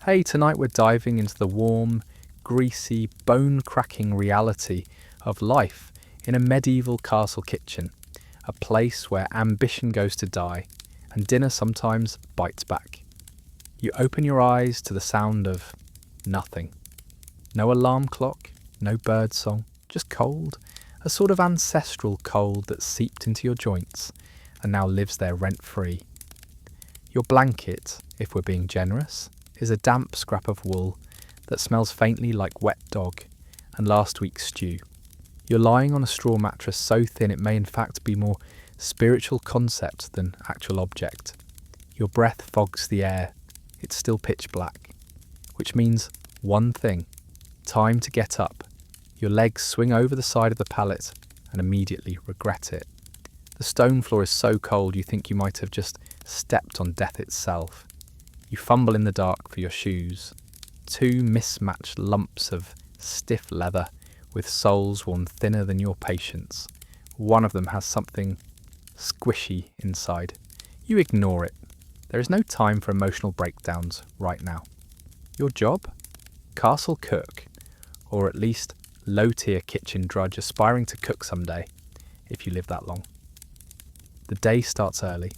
Hey, tonight we're diving into the warm, greasy, bone-cracking reality of life in a medieval castle kitchen, a place where ambition goes to die and dinner sometimes bites back. You open your eyes to the sound of nothing. No alarm clock, no bird song, just cold, a sort of ancestral cold that seeped into your joints and now lives there rent-free. Your blanket, if we're being generous, is a damp scrap of wool that smells faintly like wet dog and last week's stew. You're lying on a straw mattress so thin it may in fact be more spiritual concept than actual object. Your breath fogs the air. It's still pitch black, which means one thing: time to get up. Your legs swing over the side of the pallet and immediately regret it. The stone floor is so cold you think you might have just stepped on death itself. You fumble in the dark for your shoes. Two mismatched lumps of stiff leather with soles worn thinner than your patience. One of them has something squishy inside. You ignore it. There is no time for emotional breakdowns right now. Your job? Castle cook, or at least low-tier kitchen drudge aspiring to cook someday, if you live that long. The day starts early.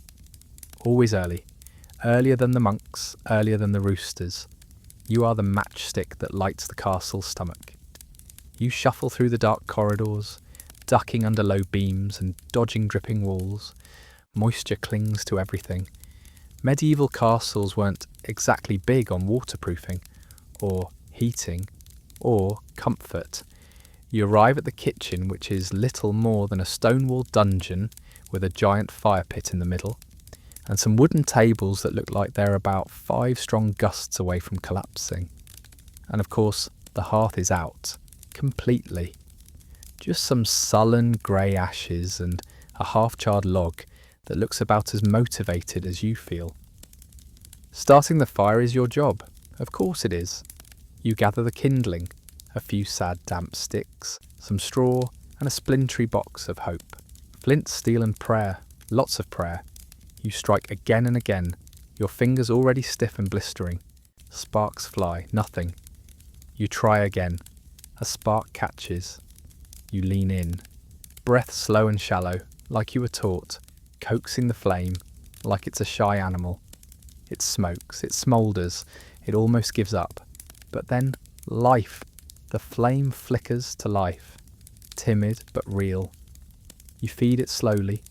Always early. Earlier than the monks, earlier than the roosters. You are the matchstick that lights the castle's stomach. You shuffle through the dark corridors, ducking under low beams and dodging dripping walls. Moisture clings to everything. Medieval castles weren't exactly big on waterproofing, or heating, or comfort. You arrive at the kitchen, which is little more than a stone-walled dungeon with a giant fire pit in the middle, and some wooden tables that look like they're about 5 strong gusts away from collapsing. And of course, the hearth is out, completely. Just some sullen grey ashes and a half-charred log that looks about as motivated as you feel. Starting the fire is your job. Of course it is. You gather the kindling, a few sad damp sticks, some straw, and a splintery box of hope. Flint, steel and prayer, lots of prayer. You strike again and again, your fingers already stiff and blistering. Sparks fly, nothing. You try again. A spark catches. You lean in. Breath slow and shallow, like you were taught, coaxing the flame, like it's a shy animal. It smokes, it smoulders, it almost gives up. But then, life. The flame flickers to life. Timid but real. You feed it slowly,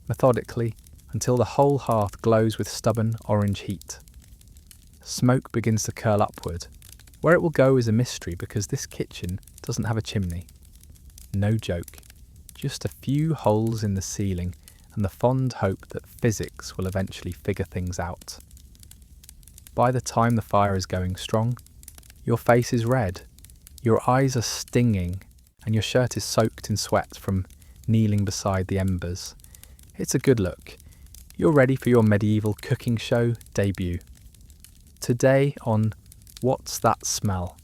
methodically, until the whole hearth glows with stubborn orange heat. Smoke begins to curl upward. Where it will go is a mystery because this kitchen doesn't have a chimney. No joke. Just a few holes in the ceiling and the fond hope that physics will eventually figure things out. By the time the fire is going strong, your face is red, your eyes are stinging, and your shirt is soaked in sweat from kneeling beside the embers. It's a good look. You're ready for your medieval cooking show debut. Today on What's That Smell?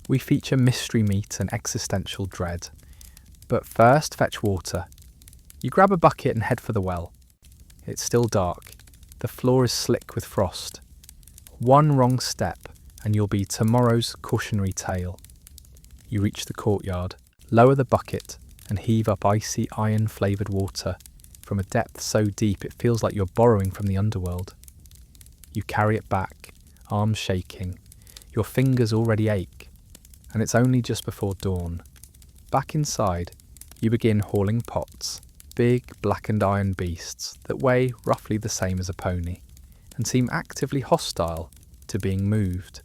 We feature mystery meat and existential dread. But first, fetch water. You grab a bucket and head for the well. It's still dark. The floor is slick with frost. One wrong step and you'll be tomorrow's cautionary tale. You reach the courtyard, lower the bucket and heave up icy iron-flavoured water from a depth so deep it feels like you're borrowing from the underworld. You carry it back, arms shaking. Your fingers already ache, and it's only just before dawn. Back inside, you begin hauling pots, big blackened iron beasts that weigh roughly the same as a pony, and seem actively hostile to being moved.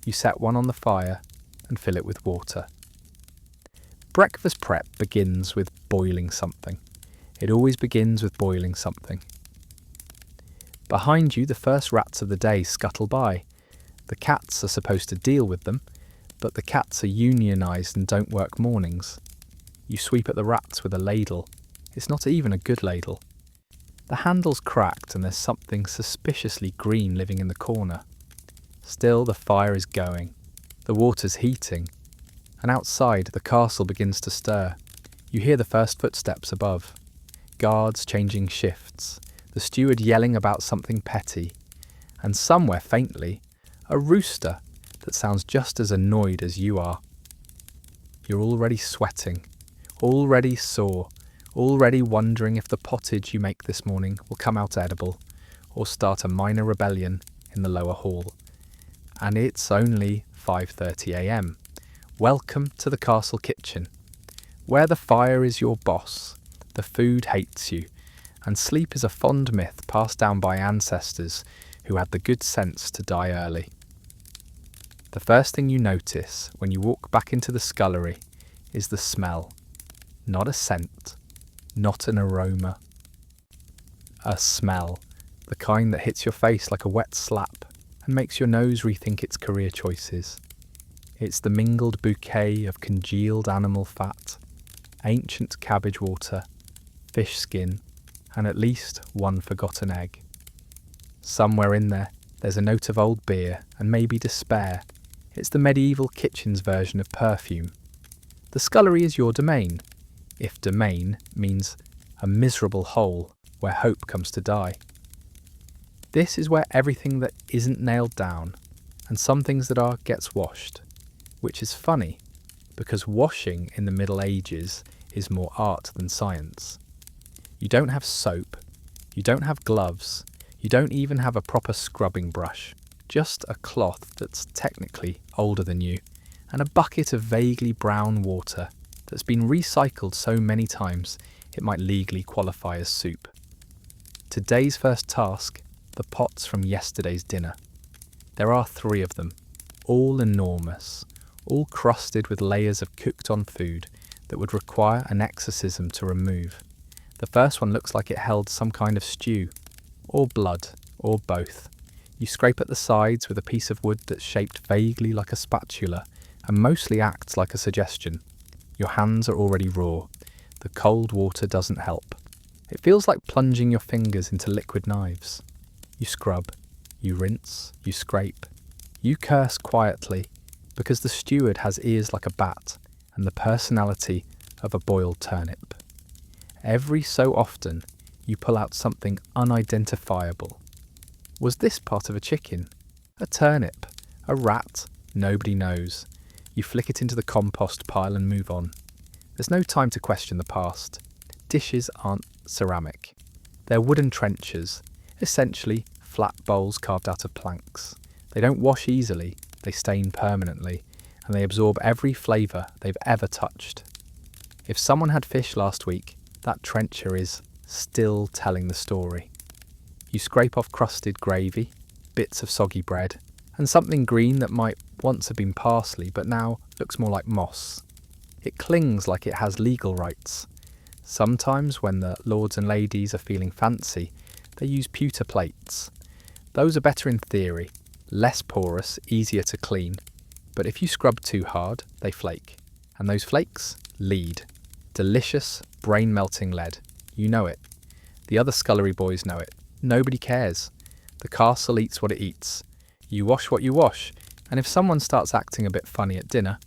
You set one on the fire and fill it with water. Breakfast prep begins with boiling something. It always begins with boiling something. Behind you, the first rats of the day scuttle by. The cats are supposed to deal with them, but the cats are unionised and don't work mornings. You sweep at the rats with a ladle. It's not even a good ladle. The handle's cracked and there's something suspiciously green living in the corner. Still, the fire is going. The water's heating. And outside, the castle begins to stir. You hear the first footsteps above. Guards changing shifts. The steward yelling about something petty. And somewhere faintly, A rooster that sounds just as annoyed as you are. You're already sweating, already sore, already wondering if the pottage you make this morning will come out edible or start a minor rebellion in the lower hall. And it's only 5:30 a.m. Welcome to the castle kitchen, where the fire is your boss, the food hates you, and sleep is a fond myth passed down by ancestors who had the good sense to die early. The first thing you notice when you walk back into the scullery is the smell. Not a scent, not an aroma. A smell, the kind that hits your face like a wet slap and makes your nose rethink its career choices. It's the mingled bouquet of congealed animal fat, ancient cabbage water, fish skin, and at least one forgotten egg. Somewhere in there's a note of old beer and maybe despair. It's the medieval kitchen's version of perfume. The scullery is your domain, if domain means a miserable hole where hope comes to die. This is where everything that isn't nailed down, and some things that are, gets washed, which is funny, because washing in the Middle Ages is more art than science. You don't have soap, you don't have gloves, you don't even have a proper scrubbing brush, just a cloth that's technically older than you, and a bucket of vaguely brown water that's been recycled so many times it might legally qualify as soup. Today's first task, the pots from yesterday's dinner. There are 3 of them, all enormous, all crusted with layers of cooked-on food that would require an exorcism to remove. The first one looks like it held some kind of stew, or blood, or both. You scrape at the sides with a piece of wood that's shaped vaguely like a spatula and mostly acts like a suggestion. Your hands are already raw. The cold water doesn't help. It feels like plunging your fingers into liquid knives. You scrub, you rinse, you scrape. You curse quietly because the steward has ears like a bat and the personality of a boiled turnip. Every so often, you pull out something unidentifiable. Was this part of a chicken? A turnip? A rat? Nobody knows. You flick it into the compost pile and move on. There's no time to question the past. Dishes aren't ceramic. They're wooden trenchers, essentially flat bowls carved out of planks. They don't wash easily, they stain permanently, and they absorb every flavour they've ever touched. If someone had fish last week, that trencher is still telling the story. You scrape off crusted gravy, bits of soggy bread, and something green that might once have been parsley but now looks more like moss. It clings like it has legal rights. Sometimes when the lords and ladies are feeling fancy, they use pewter plates. Those are better in theory, less porous, easier to clean, but if you scrub too hard, they flake. And those flakes? Lead. Delicious, brain-melting lead. You know it. The other scullery boys know it. Nobody cares. The castle eats what it eats. You wash what you wash, and if someone starts acting a bit funny at dinner,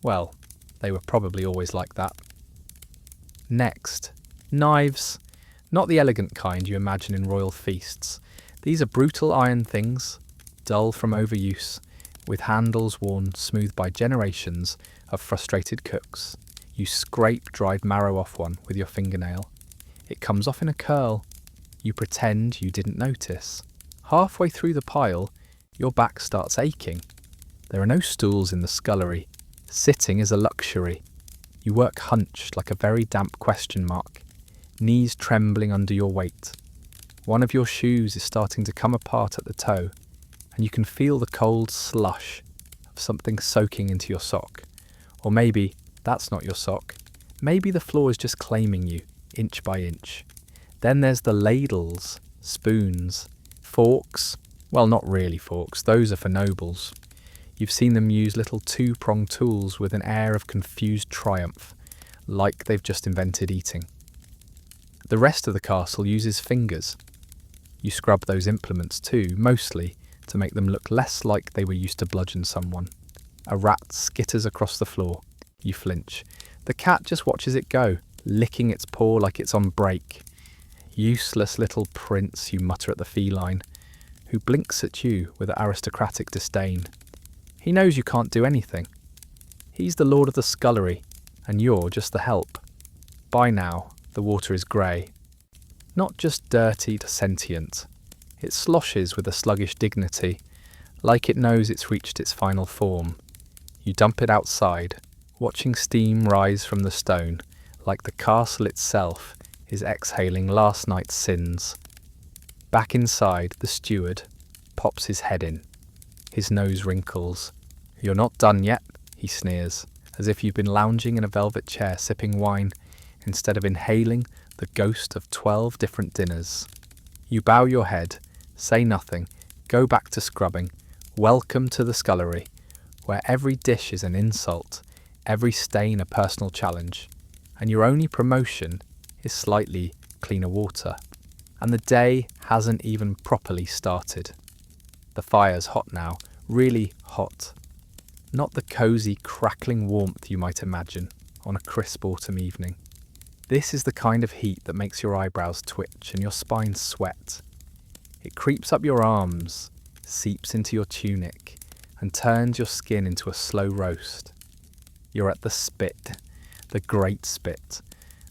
well, they were probably always like that. Next, knives. Not the elegant kind you imagine in royal feasts. These are brutal iron things, dull from overuse, with handles worn smooth by generations of frustrated cooks. You scrape dried marrow off one with your fingernail. It comes off in a curl. You pretend you didn't notice. Halfway through the pile, your back starts aching. There are no stools in the scullery. Sitting is a luxury. You work hunched like a very damp question mark, knees trembling under your weight. One of your shoes is starting to come apart at the toe, and you can feel the cold slush of something soaking into your sock. Or maybe that's not your sock. Maybe the floor is just claiming you, inch by inch. Then there's the ladles, spoons, forks. Well, not really forks, those are for nobles. You've seen them use little 2-pronged tools with an air of confused triumph, like they've just invented eating. The rest of the castle uses fingers. You scrub those implements too, mostly to make them look less like they were used to bludgeon someone. A rat skitters across the floor. You flinch. The cat just watches it go, licking its paw like it's on break. Useless little prince, you mutter at the feline, who blinks at you with aristocratic disdain. He knows you can't do anything. He's the lord of the scullery, and you're just the help. By now, the water is grey. Not just dirty to sentient. It sloshes with a sluggish dignity, like it knows it's reached its final form. You dump it outside, watching steam rise from the stone, like the castle itself is exhaling last night's sins. Back inside, the steward pops his head in. His nose wrinkles. "You're not done yet," he sneers, as if you've been lounging in a velvet chair sipping wine instead of inhaling the ghost of 12 different dinners. You bow your head, say nothing, go back to scrubbing. Welcome to the scullery, where every dish is an insult, every stain a personal challenge, and your only promotion is slightly cleaner water. And the day hasn't even properly started. The fire's hot now, really hot. Not the cosy, crackling warmth you might imagine on a crisp autumn evening. This is the kind of heat that makes your eyebrows twitch and your spine sweat. It creeps up your arms, seeps into your tunic, and turns your skin into a slow roast. You're at the spit, the great spit,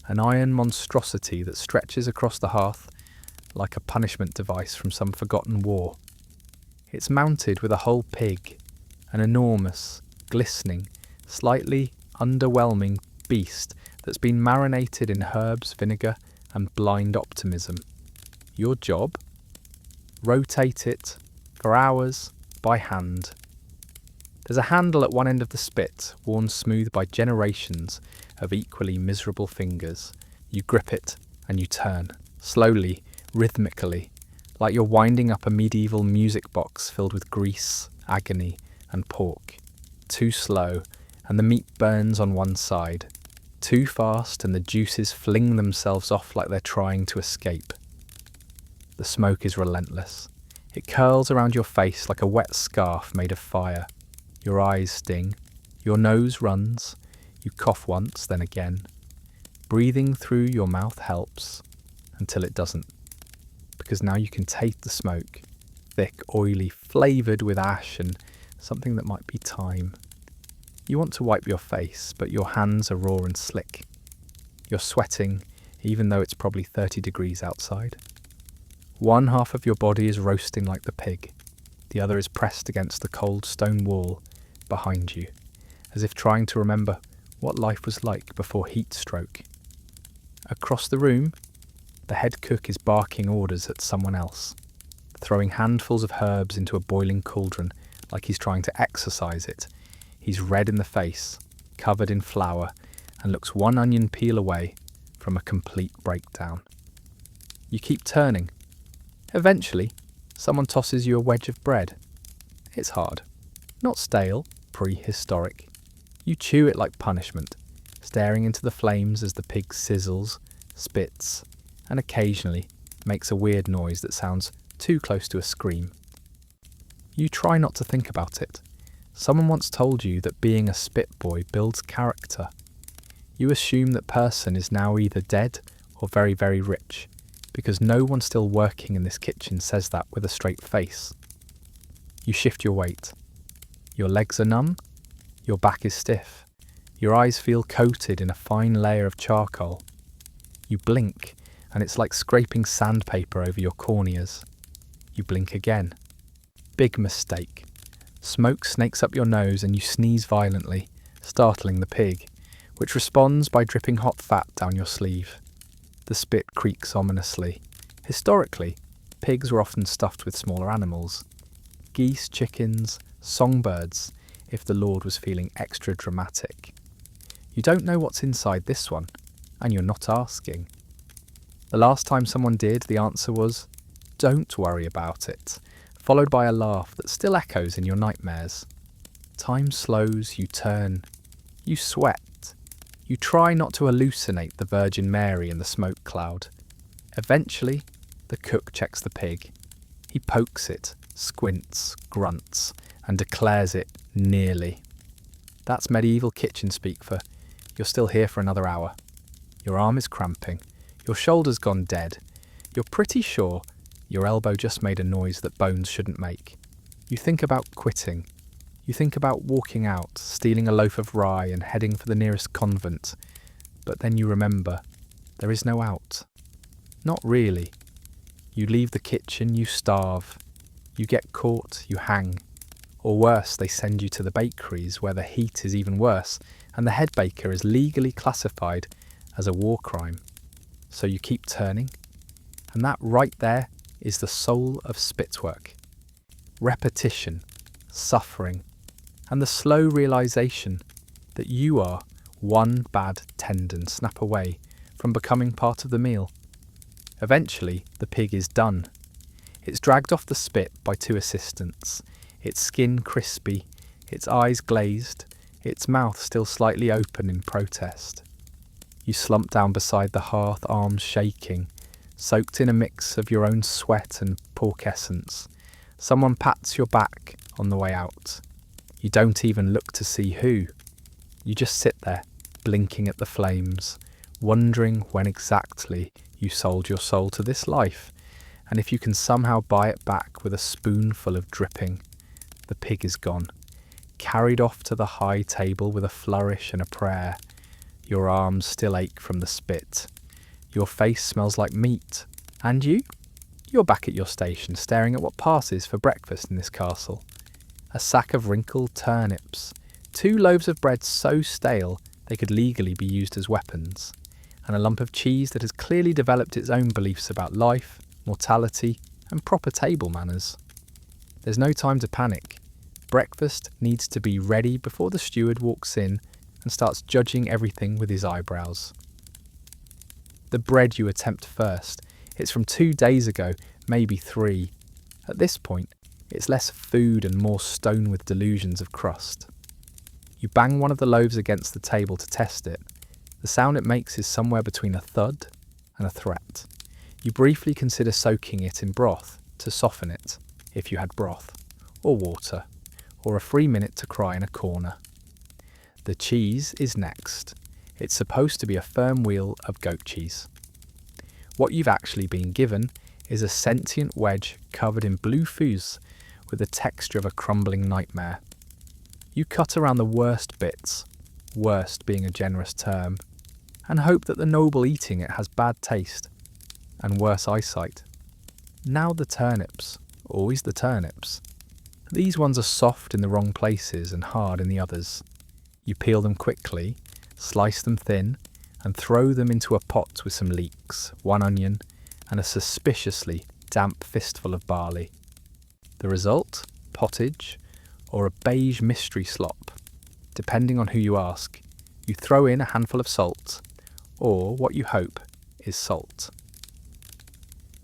an iron monstrosity that stretches across the hearth like a punishment device from some forgotten war. It's mounted with a whole pig, an enormous, glistening, slightly underwhelming beast that's been marinated in herbs, vinegar, and blind optimism. Your job? Rotate it for hours by hand. There's a handle at one end of the spit, worn smooth by generations of equally miserable fingers. You grip it and you turn, slowly, rhythmically, like you're winding up a medieval music box filled with grease, agony, and pork. Too slow, and the meat burns on one side. Too fast, and the juices fling themselves off like they're trying to escape. The smoke is relentless. It curls around your face like a wet scarf made of fire. Your eyes sting. Your nose runs. You cough once, then again. Breathing through your mouth helps, until it doesn't. Because now you can taste the smoke, thick, oily, flavoured with ash and something that might be thyme. You want to wipe your face, but your hands are raw and slick. You're sweating, even though it's probably 30 degrees outside. One half of your body is roasting like the pig. The other is pressed against the cold stone wall behind you, as if trying to remember what life was like before heat stroke. Across the room, the head cook is barking orders at someone else, throwing handfuls of herbs into a boiling cauldron like he's trying to exercise it. He's red in the face, covered in flour, and looks one onion peel away from a complete breakdown. You keep turning. Eventually, someone tosses you a wedge of bread. It's hard. Not stale, prehistoric. You chew it like punishment, staring into the flames as the pig sizzles, spits, and occasionally makes a weird noise that sounds too close to a scream. You try not to think about it. Someone once told you that being a spit boy builds character. You assume that person is now either dead or very, very rich, because no one still working in this kitchen says that with a straight face. You shift your weight. Your legs are numb. Your back is stiff. Your eyes feel coated in a fine layer of charcoal. You blink, and it's like scraping sandpaper over your corneas. You blink again. Big mistake. Smoke snakes up your nose and you sneeze violently, startling the pig, which responds by dripping hot fat down your sleeve. The spit creaks ominously. Historically, pigs were often stuffed with smaller animals. Geese, chickens, songbirds, if the Lord was feeling extra dramatic. You don't know what's inside this one, and you're not asking. The last time someone did, the answer was, "Don't worry about it," followed by a laugh that still echoes in your nightmares. Time slows, you turn, you sweat. You try not to hallucinate the Virgin Mary in the smoke cloud. Eventually, the cook checks the pig. He pokes it, squints, grunts, and declares it nearly. That's medieval kitchen speak for, "You're still here for another hour." Your arm is cramping. Your shoulder's gone dead. You're pretty sure Your elbow just made a noise that bones shouldn't make. You think about quitting. You think about walking out, stealing a loaf of rye and heading for the nearest convent. But then you remember, there is no out. Not really. You leave the kitchen, you starve. You get caught, you hang. Or worse, they send you to the bakeries where the heat is even worse and the head baker is legally classified as a war crime. So you keep turning. And that right there is the soul of spitwork. Repetition, suffering, and the slow realization that you are one bad tendon snap away from becoming part of the meal. Eventually, the pig is done. It's dragged off the spit by two assistants, its skin crispy, its eyes glazed, its mouth still slightly open in protest. You slump down beside the hearth, arms shaking, soaked in a mix of your own sweat and pork essence. Someone pats your back on the way out. You don't even look to see who. You just sit there, blinking at the flames, wondering when exactly you sold your soul to this life, and if you can somehow buy it back with a spoonful of dripping. The pig is gone, carried off to the high table with a flourish and a prayer. Your arms still ache from the spit. Your face smells like meat. And you? You're back at your station, staring at what passes for breakfast in this castle. A sack of wrinkled turnips, 2 loaves of bread so stale they could legally be used as weapons, and a lump of cheese that has clearly developed its own beliefs about life, mortality, and proper table manners. There's no time to panic. Breakfast needs to be ready before the steward walks in and starts judging everything with his eyebrows. The bread you attempt first, it's from 2 days ago, maybe 3. At this point, it's less food and more stone with delusions of crust. You bang one of the loaves against the table to test it. The sound it makes is somewhere between a thud and a threat. You briefly consider soaking it in broth to soften it, if you had broth, or water, or a free minute to cry in a corner. The cheese is next. It's supposed to be a firm wheel of goat cheese. What you've actually been given is a sentient wedge covered in blue fuzz with the texture of a crumbling nightmare. You cut around the worst bits, worst being a generous term, and hope that the noble eating it has bad taste and worse eyesight. Now the turnips, always the turnips. These ones are soft in the wrong places and hard in the others. You peel them quickly, slice them thin, and throw them into a pot with some leeks, 1 onion, and a suspiciously damp fistful of barley. The result? Pottage, or a beige mystery slop. Depending on who you ask, you throw in a handful of salt, or what you hope is salt.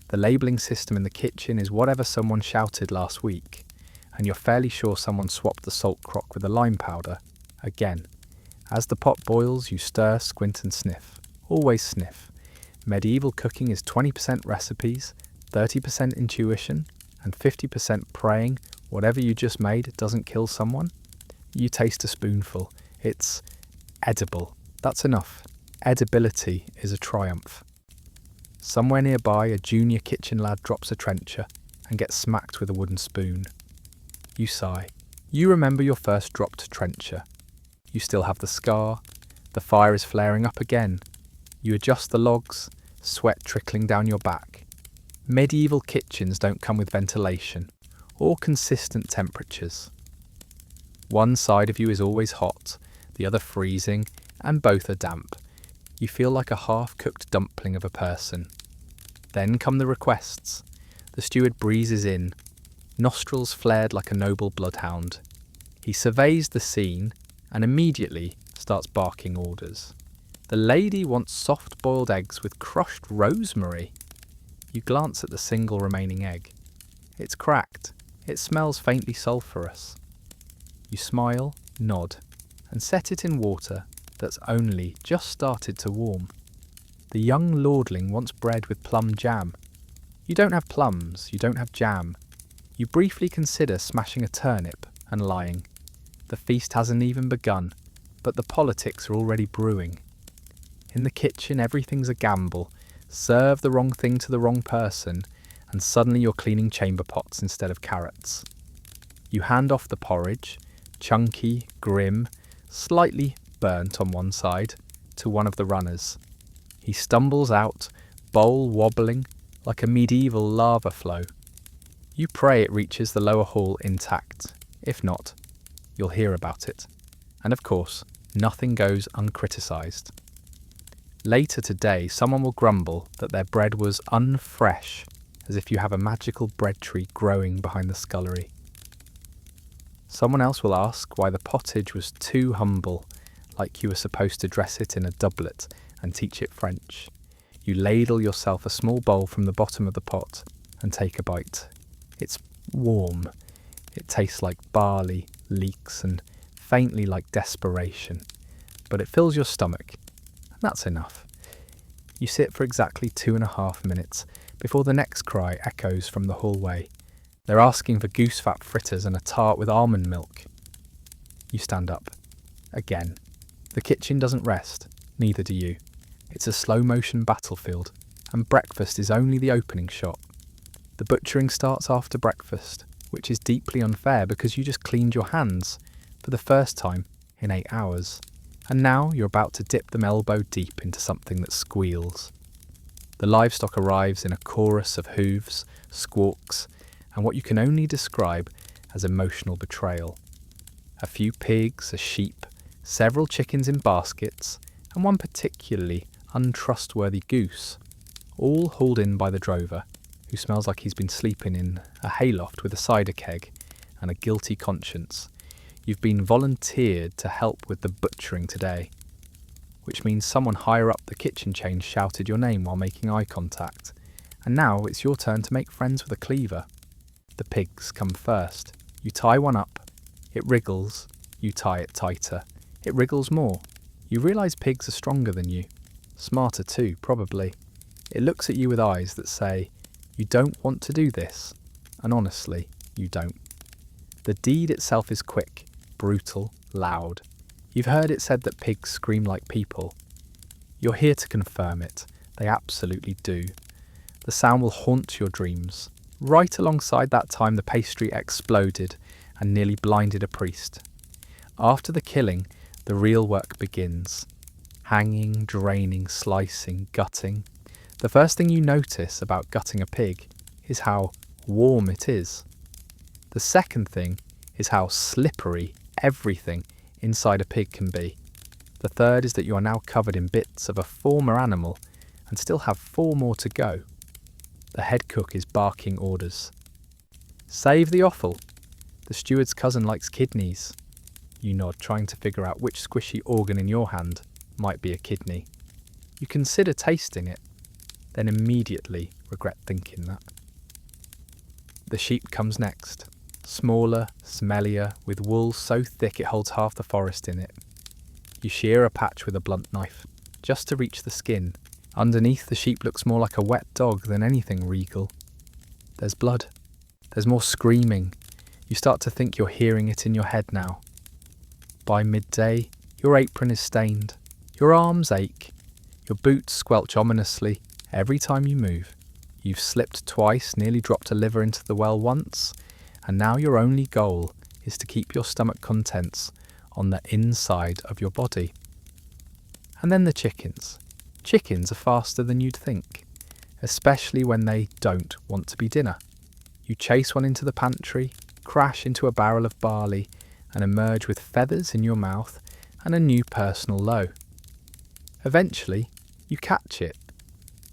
The labelling system in the kitchen is whatever someone shouted last week, and you're fairly sure someone swapped the salt crock with the lime powder. Again, as the pot boils, you stir, squint and sniff. Always sniff. Medieval cooking is 20% recipes, 30% intuition, and 50% praying whatever you just made doesn't kill someone. You taste a spoonful. It's edible. That's enough. Edibility is a triumph. Somewhere nearby, a junior kitchen lad drops a trencher and gets smacked with a wooden spoon. You sigh. You remember your first dropped trencher. You still have the scar. The fire is flaring up again. You adjust the logs, sweat trickling down your back. Medieval kitchens don't come with ventilation or consistent temperatures. One side of you is always hot, the other freezing, and both are damp. You feel like a half-cooked dumpling of a person. Then come the requests. The steward breezes in, nostrils flared like a noble bloodhound. He surveys the scene and immediately starts barking orders. The lady wants soft-boiled eggs with crushed rosemary. You glance at the single remaining egg. It's cracked. It smells faintly sulphurous. You smile, nod, and set it in water that's only just started to warm. The young lordling wants bread with plum jam. You don't have plums, you don't have jam. You briefly consider smashing a turnip and lying. The feast hasn't even begun, but the politics are already brewing. In the kitchen, everything's a gamble. Serve the wrong thing to the wrong person, and suddenly you're cleaning chamber pots instead of carrots. You hand off the porridge, chunky, grim, slightly burnt on one side, to one of the runners. He stumbles out, bowl wobbling like a medieval lava flow. You pray it reaches the lower hall intact. If not, you'll hear about it. And of course, nothing goes uncriticised. Later today, someone will grumble that their bread was unfresh, as if you have a magical bread tree growing behind the scullery. Someone else will ask why the pottage was too humble, like you were supposed to dress it in a doublet and teach it French. You ladle yourself a small bowl from the bottom of the pot and take a bite. It's warm. It tastes like barley, leeks, and faintly like desperation. But it fills your stomach, and that's enough. You sit for exactly 2.5 minutes before the next cry echoes from the hallway. They're asking for goose fat fritters and a tart with almond milk. You stand up. Again. The kitchen doesn't rest, neither do you. It's a slow-motion battlefield, and breakfast is only the opening shot. The butchering starts after breakfast, which is deeply unfair because you just cleaned your hands for the first time in 8 hours, and now you're about to dip them elbow deep into something that squeals. The livestock arrives in a chorus of hooves, squawks, and what you can only describe as emotional betrayal. A few pigs, a sheep, several chickens in baskets, and one particularly untrustworthy goose, all hauled in by the drover, who smells like he's been sleeping in a hayloft with a cider keg and a guilty conscience. You've been volunteered to help with the butchering today, which means someone higher up the kitchen chain shouted your name while making eye contact, and now it's your turn to make friends with a cleaver. The pigs come first. You tie one up. It wriggles. You tie it tighter. It wriggles more. You realise pigs are stronger than you. Smarter too, probably. It looks at you with eyes that say, you don't want to do this, and honestly, you don't. The deed itself is quick, brutal, loud. You've heard it said that pigs scream like people. You're here to confirm it. They absolutely do. The sound will haunt your dreams. Right alongside that time the pastry exploded and nearly blinded a priest. After the killing, the real work begins. Hanging, draining, slicing, gutting. The first thing you notice about gutting a pig is how warm it is. The second thing is how slippery everything inside a pig can be. The third is that you are now covered in bits of a former animal and still have 4 more to go. The head cook is barking orders. Save the offal. The steward's cousin likes kidneys. You nod, trying to figure out which squishy organ in your hand might be a kidney. You consider tasting it, then immediately regret thinking that. The sheep comes next. Smaller, smellier, with wool so thick it holds half the forest in it. You shear a patch with a blunt knife, just to reach the skin. Underneath, the sheep looks more like a wet dog than anything regal. There's blood. There's more screaming. You start to think you're hearing it in your head now. By midday, your apron is stained. Your arms ache. Your boots squelch ominously every time you move. You've slipped twice, nearly dropped a liver into the well once, and now your only goal is to keep your stomach contents on the inside of your body. And then the chickens. Chickens are faster than you'd think, especially when they don't want to be dinner. You chase one into the pantry, crash into a barrel of barley, and emerge with feathers in your mouth and a new personal low. Eventually, you catch it.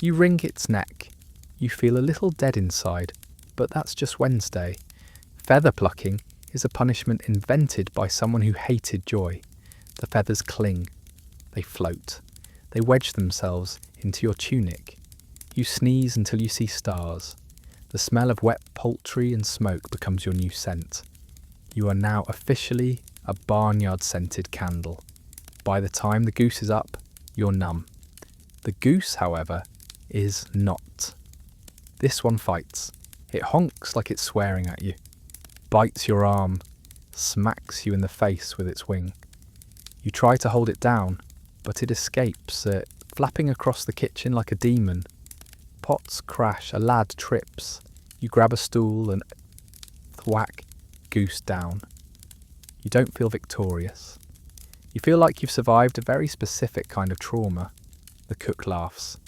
You wring its neck. You feel a little dead inside, but that's just Wednesday. Feather plucking is a punishment invented by someone who hated joy. The feathers cling. They float. They wedge themselves into your tunic. You sneeze until you see stars. The smell of wet poultry and smoke becomes your new scent. You are now officially a barnyard-scented candle. By the time the goose is up, you're numb. The goose, however, is not. This one fights. It honks like it's swearing at you, bites your arm, smacks you in the face with its wing. You try to hold it down, but it escapes, flapping across the kitchen like a demon. Pots crash, a lad trips. You grab a stool and thwack goose down. You don't feel victorious. You feel like you've survived a very specific kind of trauma. The cook laughs.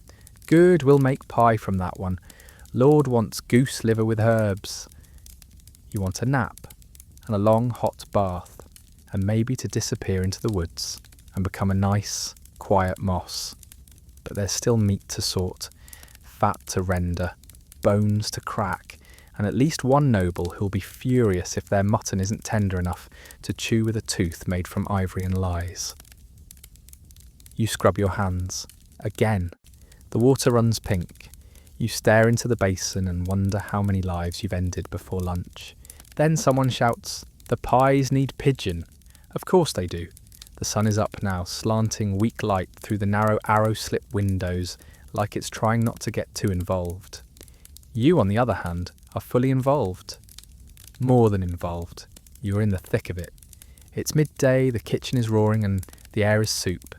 Good, we'll make pie from that one. Lord wants goose liver with herbs. You want a nap and a long hot bath, and maybe to disappear into the woods and become a nice, quiet moss. But there's still meat to sort, fat to render, bones to crack, and at least one noble who'll be furious if their mutton isn't tender enough to chew with a tooth made from ivory and lies. You scrub your hands. Again. The water runs pink. You stare into the basin and wonder how many lives you've ended before lunch. Then someone shouts, "The pies need pigeon." Of course they do. The sun is up now, slanting weak light through the narrow arrow-slit windows like it's trying not to get too involved. You, on the other hand, are fully involved. More than involved. You are in the thick of it. It's midday, the kitchen is roaring and the air is soup.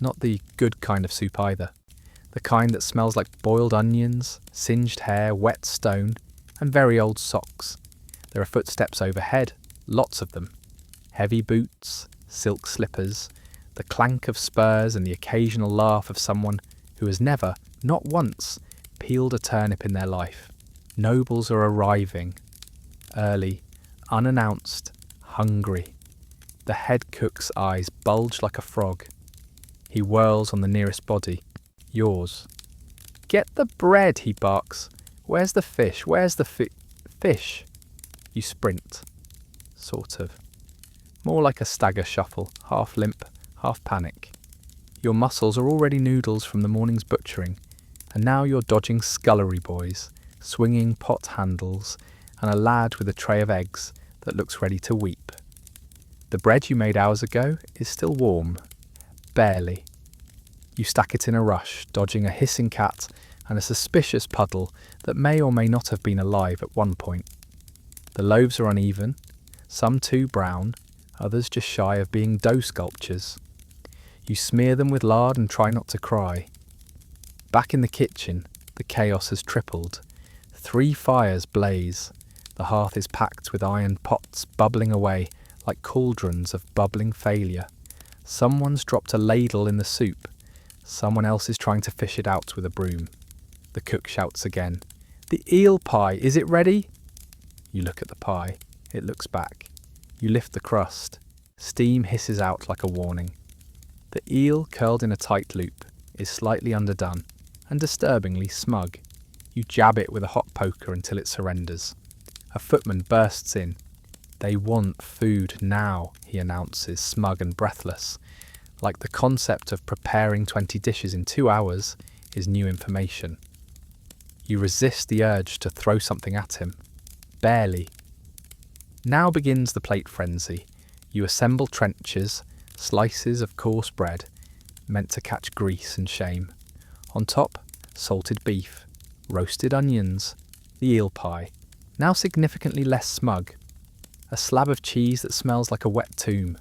Not the good kind of soup either. The kind that smells like boiled onions, singed hair, wet stone, and very old socks. There are footsteps overhead, lots of them. Heavy boots, silk slippers, the clank of spurs and the occasional laugh of someone who has never, not once, peeled a turnip in their life. Nobles are arriving. Early, unannounced, hungry. The head cook's eyes bulge like a frog. He whirls on the nearest body. Yours. "Get the bread," he barks. "Where's the fish? Where's the fish?" You sprint. Sort of. More like a stagger shuffle, half limp, half panic. Your muscles are already noodles from the morning's butchering, and now you're dodging scullery boys, swinging pot handles, and a lad with a tray of eggs that looks ready to weep. The bread you made hours ago is still warm. Barely. You stack it in a rush, dodging a hissing cat and a suspicious puddle that may or may not have been alive at one point. The loaves are uneven, some too brown, others just shy of being dough sculptures. You smear them with lard and try not to cry. Back in the kitchen, the chaos has tripled. 3 fires blaze. The hearth is packed with iron pots bubbling away like cauldrons of bubbling failure. Someone's dropped a ladle in the soup. Someone else is trying to fish it out with a broom. The cook shouts again. "The eel pie, is it ready?" You look at the pie. It looks back. You lift the crust. Steam hisses out like a warning. The eel, curled in a tight loop, is slightly underdone and disturbingly smug. You jab it with a hot poker until it surrenders. A footman bursts in. "They want food now," he announces, smug and breathless. Like the concept of preparing 20 dishes in 2 hours is new information. You resist the urge to throw something at him. Barely. Now begins the plate frenzy. You assemble trenchers, slices of coarse bread, meant to catch grease and shame. On top, salted beef, roasted onions, the eel pie, now significantly less smug. A slab of cheese that smells like a wet tomb.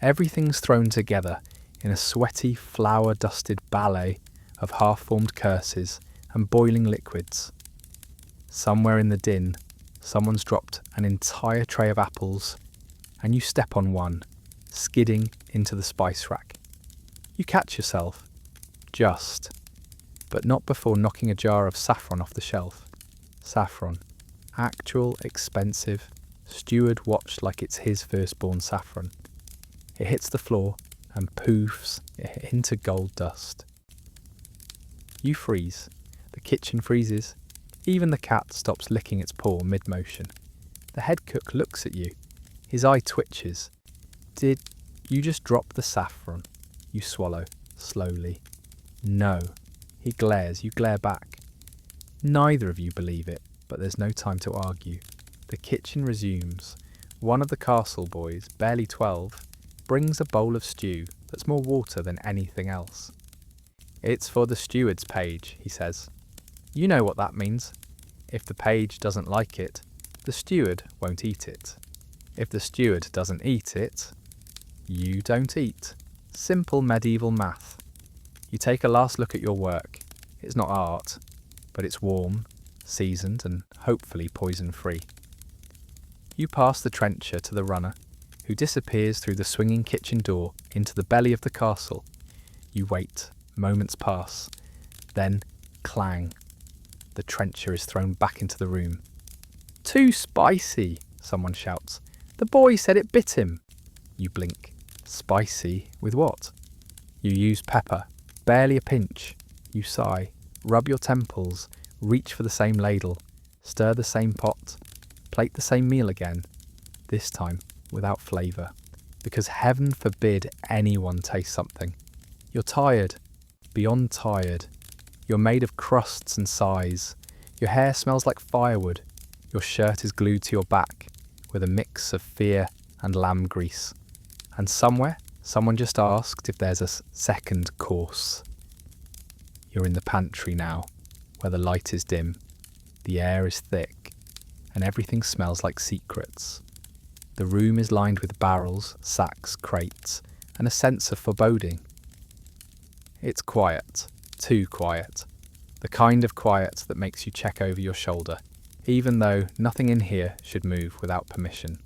Everything's thrown together in a sweaty, flour-dusted ballet of half-formed curses and boiling liquids. Somewhere in the din, someone's dropped an entire tray of apples, and you step on one, skidding into the spice rack. You catch yourself. Just. But not before knocking a jar of saffron off the shelf. Saffron. Actual, expensive, steward watched like it's his firstborn saffron. It hits the floor and poofs into gold dust. You freeze. The kitchen freezes. Even the cat stops licking its paw mid-motion. The head cook looks at you. His eye twitches. Did you just drop the saffron? You swallow, slowly. No. He glares. You glare back. Neither of you believe it, but there's no time to argue. The kitchen resumes. One of the castle boys, barely 12, brings a bowl of stew that's more water than anything else. "It's for the steward's page," he says. You know what that means. If the page doesn't like it, the steward won't eat it. If the steward doesn't eat it, you don't eat. Simple medieval math. You take a last look at your work. It's not art, but it's warm, seasoned and hopefully poison-free. You pass the trencher to the runner, who disappears through the swinging kitchen door into the belly of the castle. You wait, moments pass, then clang. The trencher is thrown back into the room. "Too spicy," someone shouts. "The boy said it bit him." You blink. Spicy with what? You use pepper, barely a pinch. You sigh, rub your temples, reach for the same ladle, stir the same pot, plate the same meal again, this time without flavour, because heaven forbid anyone taste something. You're tired, beyond tired. You're made of crusts and sighs. Your hair smells like firewood. Your shirt is glued to your back with a mix of fear and lamb grease. And somewhere, someone just asked if there's a second course. You're in the pantry now, where the light is dim, the air is thick, and everything smells like secrets. The room is lined with barrels, sacks, crates, and a sense of foreboding. It's quiet, too quiet, the kind of quiet that makes you check over your shoulder, even though nothing in here should move without permission,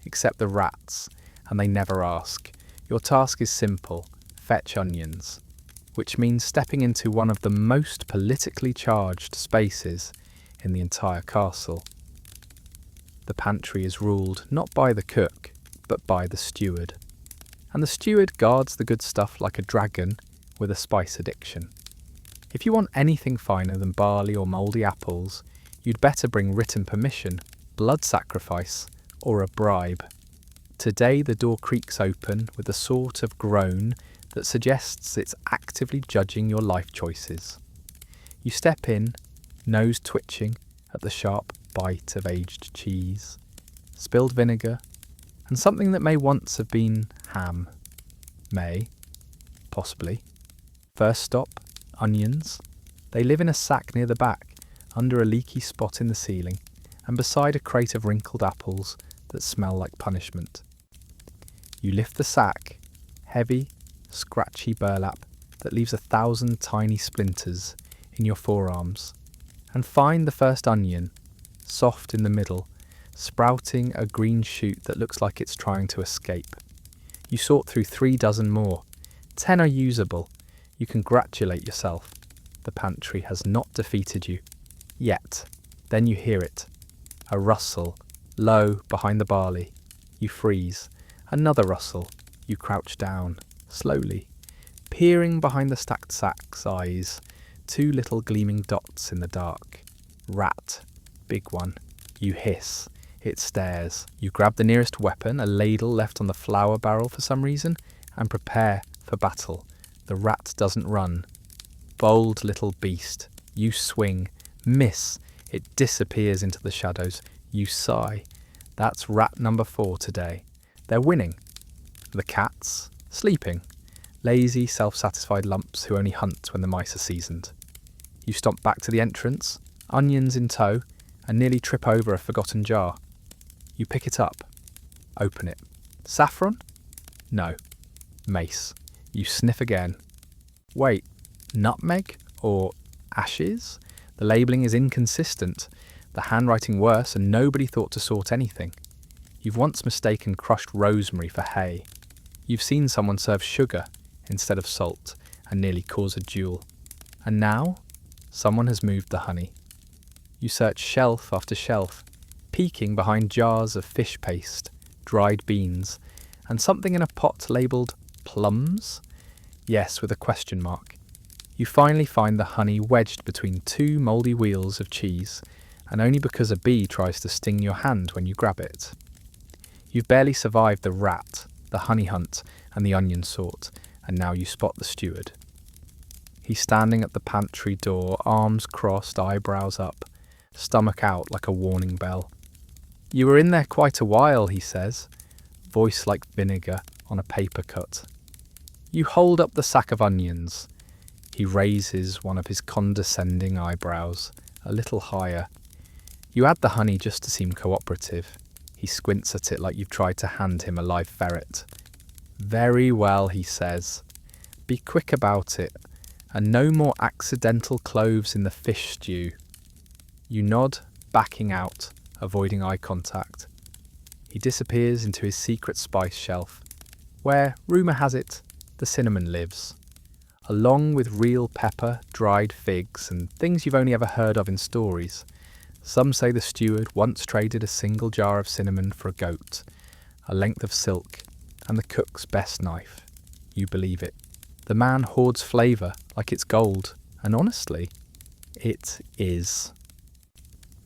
except the rats, and they never ask. Your task is simple: fetch onions, which means stepping into one of the most politically charged spaces in the entire castle. The pantry is ruled not by the cook, but by the steward. And the steward guards the good stuff like a dragon with a spice addiction. If you want anything finer than barley or mouldy apples, you'd better bring written permission, blood sacrifice, or a bribe. Today the door creaks open with a sort of groan that suggests it's actively judging your life choices. You step in, nose twitching at the sharp bite of aged cheese, spilled vinegar, and something that may once have been ham. Possibly. First stop, onions. They live in a sack near the back, under a leaky spot in the ceiling, and beside a crate of wrinkled apples that smell like punishment. You lift the sack, heavy, scratchy burlap that leaves 1,000 tiny splinters in your forearms, and find the first onion, soft in the middle, sprouting a green shoot that looks like it's trying to escape. You sort through 3 dozen more. 10 are usable. You congratulate yourself. The pantry has not defeated you. Yet. Then you hear it. A rustle, low behind the barley. You freeze. Another rustle. You crouch down, slowly. Peering behind the stacked sacks, eyes. 2 little gleaming dots in the dark. Rat. Big one. You hiss. It stares. You grab the nearest weapon, a ladle left on the flour barrel for some reason, and prepare for battle. The rat doesn't run. Bold little beast. You swing. Miss. It disappears into the shadows. You sigh. That's rat number 4 today. They're winning. The cats, sleeping. Lazy, self-satisfied lumps who only hunt when the mice are seasoned. You stomp back to the entrance, onions in tow, and nearly trip over a forgotten jar. You pick it up. Open it. Saffron? No. Mace. You sniff again. Wait, nutmeg? Or ashes? The labelling is inconsistent, the handwriting worse, and nobody thought to sort anything. You've once mistaken crushed rosemary for hay. You've seen someone serve sugar instead of salt and nearly cause a duel. And now, someone has moved the honey. You search shelf after shelf, peeking behind jars of fish paste, dried beans, and something in a pot labelled plums? Yes, with a question mark. You finally find the honey wedged between 2 mouldy wheels of cheese, and only because a bee tries to sting your hand when you grab it. You've barely survived the rat, the honey hunt, and the onion sort, and now you spot the steward. He's standing at the pantry door, arms crossed, eyebrows up, stomach out like a warning bell. "You were in there quite a while," he says, voice like vinegar on a paper cut. "You hold up the sack of onions." He raises one of his condescending eyebrows, a little higher. You add the honey just to seem cooperative. He squints at it like you've tried to hand him a live ferret. "Very well," he says. "Be quick about it, and no more accidental cloves in the fish stew." You nod, backing out, avoiding eye contact. He disappears into his secret spice shelf, where, rumour has it, the cinnamon lives, along with real pepper, dried figs, and things you've only ever heard of in stories. Some say the steward once traded a single jar of cinnamon for a goat, a length of silk, and the cook's best knife. You believe it. The man hoards flavour like it's gold, and honestly, it is.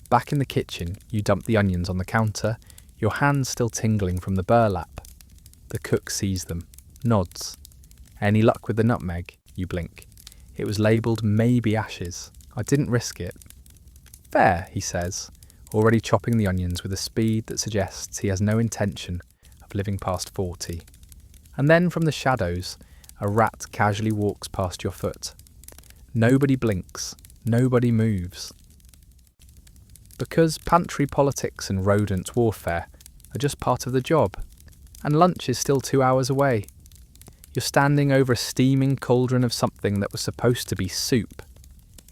Back in the kitchen, you dump the onions on the counter, your hands still tingling from the burlap. The cook sees them, nods. Any luck with the nutmeg? You blink. It was labelled maybe ashes. I didn't risk it. Fair, he says, already chopping the onions with a speed that suggests he has no intention of living past 40. And then from the shadows, a rat casually walks past your foot. Nobody blinks, nobody moves. Because pantry politics and rodent warfare are just part of the job, and lunch is still 2 hours away. You're standing over a steaming cauldron of something that was supposed to be soup.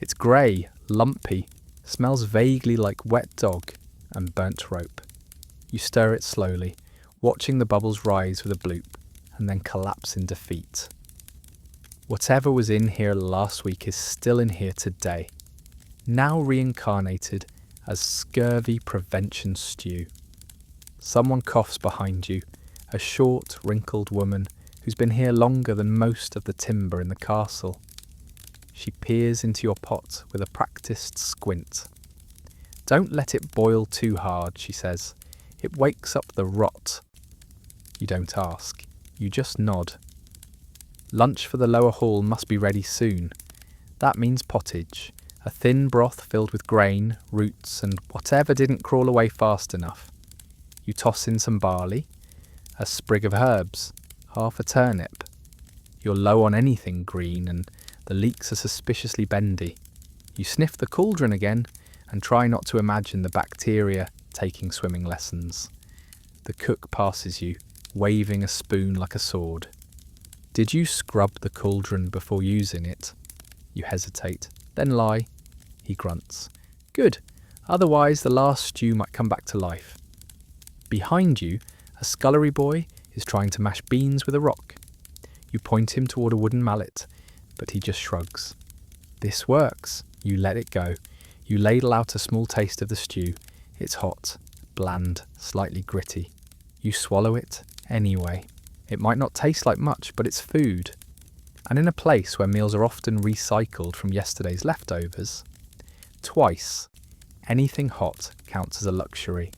It's grey, lumpy, smells vaguely like wet dog and burnt rope. You stir it slowly, watching the bubbles rise with a bloop and then collapse in defeat. Whatever was in here last week is still in here today, now reincarnated as scurvy prevention stew. Someone coughs behind you, a short, wrinkled woman who's been here longer than most of the timber in the castle. She peers into your pot with a practised squint. Don't let it boil too hard, she says. It wakes up the rot. You don't ask. You just nod. Lunch for the lower hall must be ready soon. That means pottage, a thin broth filled with grain, roots, and whatever didn't crawl away fast enough. You toss in some barley, a sprig of herbs, half a turnip. You're low on anything green, and the leeks are suspiciously bendy. You sniff the cauldron again, and try not to imagine the bacteria taking swimming lessons. The cook passes you, waving a spoon like a sword. Did you scrub the cauldron before using it? You hesitate, then lie. He grunts. Good, otherwise the last stew might come back to life. Behind you, a scullery boy is trying to mash beans with a rock. You point him toward a wooden mallet, but he just shrugs. This works. You let it go. You ladle out a small taste of the stew. It's hot, bland, slightly gritty. You swallow it anyway. It might not taste like much, but it's food. And in a place where meals are often recycled from yesterday's leftovers, twice, anything hot counts as a luxury.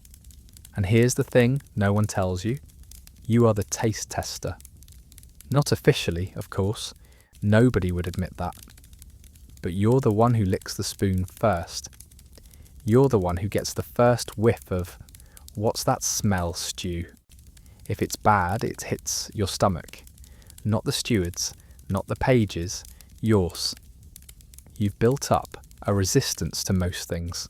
And here's the thing no one tells you. You are the taste tester. Not officially, of course. Nobody would admit that. But you're the one who licks the spoon first. You're the one who gets the first whiff of, what's that smell, stew? If it's bad, it hits your stomach. Not the steward's, not the page's, yours. You've built up a resistance to most things.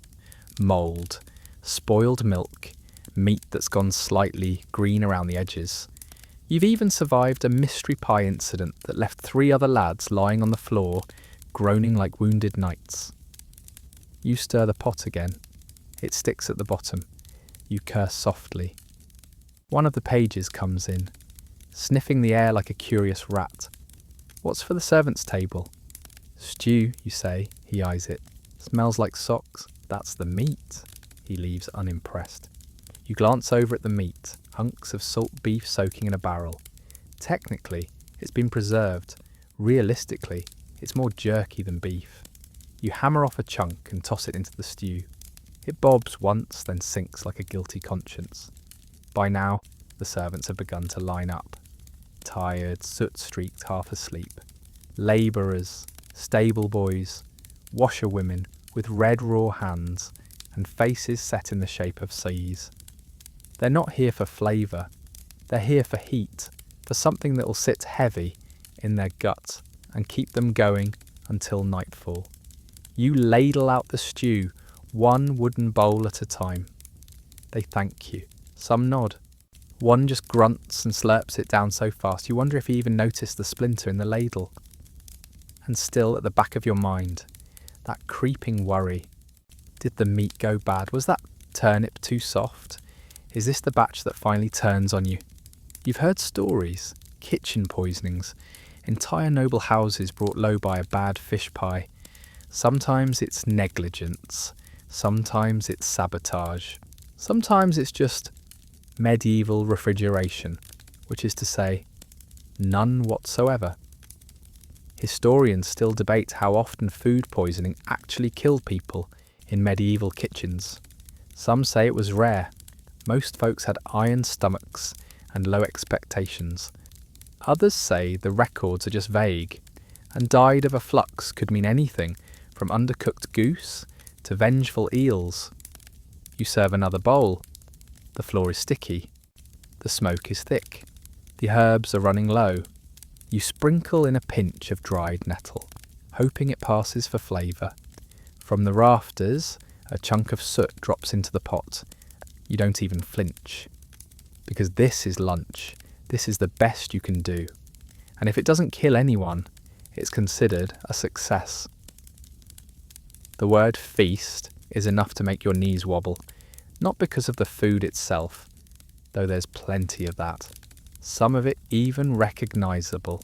Mould, spoiled milk, meat that's gone slightly green around the edges. You've even survived a mystery pie incident that left 3 other lads lying on the floor, groaning like wounded knights. You stir the pot again. It sticks at the bottom. You curse softly. One of the pages comes in, sniffing the air like a curious rat. What's for the servants' table? Stew, you say. He eyes it. Smells like socks. That's the meat. He leaves unimpressed. You glance over at the meat, hunks of salt beef soaking in a barrel. Technically, it's been preserved. Realistically, it's more jerky than beef. You hammer off a chunk and toss it into the stew. It bobs once, then sinks like a guilty conscience. By now, the servants have begun to line up. Tired, soot-streaked, half asleep. Labourers, stable boys, washerwomen with red raw hands and faces set in the shape of C's. They're not here for flavour. They're here for heat, for something that'll sit heavy in their gut and keep them going until nightfall. You ladle out the stew, one wooden bowl at a time. They thank you. Some nod. One just grunts and slurps it down so fast you wonder if he even noticed the splinter in the ladle. And still at the back of your mind, that creeping worry. Did the meat go bad? Was that turnip too soft? Is this the batch that finally turns on you? You've heard stories, kitchen poisonings, entire noble houses brought low by a bad fish pie. Sometimes it's negligence, sometimes it's sabotage, sometimes it's just medieval refrigeration, which is to say, none whatsoever. Historians still debate how often food poisoning actually killed people in medieval kitchens. Some say it was rare. Most folks had iron stomachs and low expectations. Others say the records are just vague, and died of a flux could mean anything from undercooked goose to vengeful eels. You serve another bowl. The floor is sticky. The smoke is thick. The herbs are running low. You sprinkle in a pinch of dried nettle, hoping it passes for flavour. From the rafters, a chunk of soot drops into the pot. You don't even flinch. Because this is lunch. This is the best you can do. And if it doesn't kill anyone, it's considered a success. The word feast is enough to make your knees wobble, not because of the food itself, though there's plenty of that, some of it even recognisable,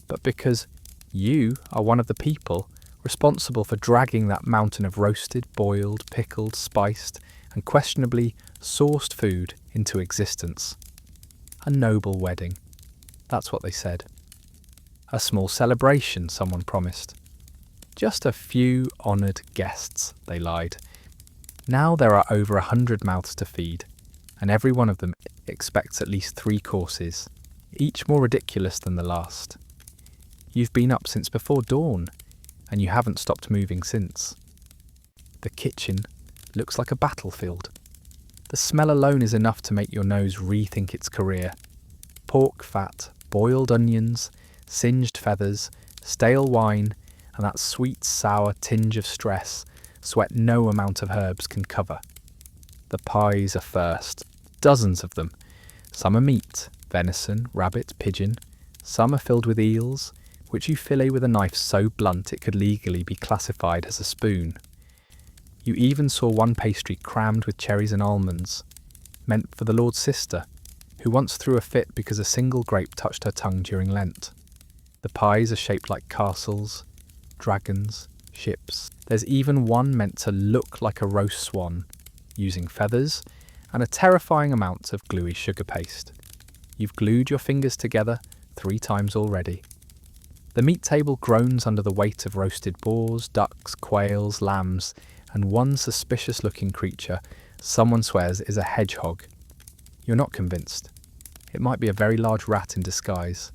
but because you are one of the people responsible for dragging that mountain of roasted, boiled, pickled, spiced, and questionably sourced food into existence. A noble wedding. That's what they said. A small celebration, someone promised. Just a few honoured guests, they lied. Now there are over 100 mouths to feed, and every one of them expects at least 3 courses, each more ridiculous than the last. You've been up since before dawn, and you haven't stopped moving since. The kitchen looks like a battlefield. The smell alone is enough to make your nose rethink its career. Pork fat, boiled onions, singed feathers, stale wine, and that sweet, sour tinge of stress sweat no amount of herbs can cover. The pies are first, dozens of them. Some are meat, venison, rabbit, pigeon. Some are filled with eels, which you fillet with a knife so blunt it could legally be classified as a spoon. You even saw one pastry crammed with cherries and almonds, meant for the Lord's sister, who once threw a fit because a single grape touched her tongue during Lent. The pies are shaped like castles, dragons, ships. There's even one meant to look like a roast swan, using feathers and a terrifying amount of gluey sugar paste. You've glued your fingers together 3 times already. The meat table groans under the weight of roasted boars, ducks, quails, lambs, and one suspicious-looking creature someone swears is a hedgehog. You're not convinced. It might be a very large rat in disguise.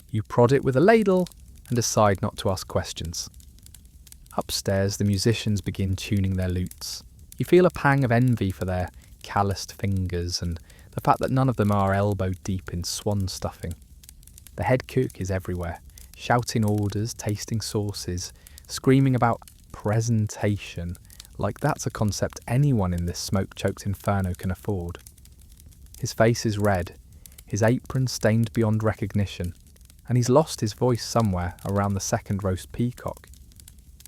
You prod it with a ladle and decide not to ask questions. Upstairs, the musicians begin tuning their lutes. You feel a pang of envy for their calloused fingers and the fact that none of them are elbow deep in swan stuffing. The head cook is everywhere, shouting orders, tasting sauces, screaming about presentation, like that's a concept anyone in this smoke-choked inferno can afford. His face is red, his apron stained beyond recognition, and he's lost his voice somewhere around the second roast peacock.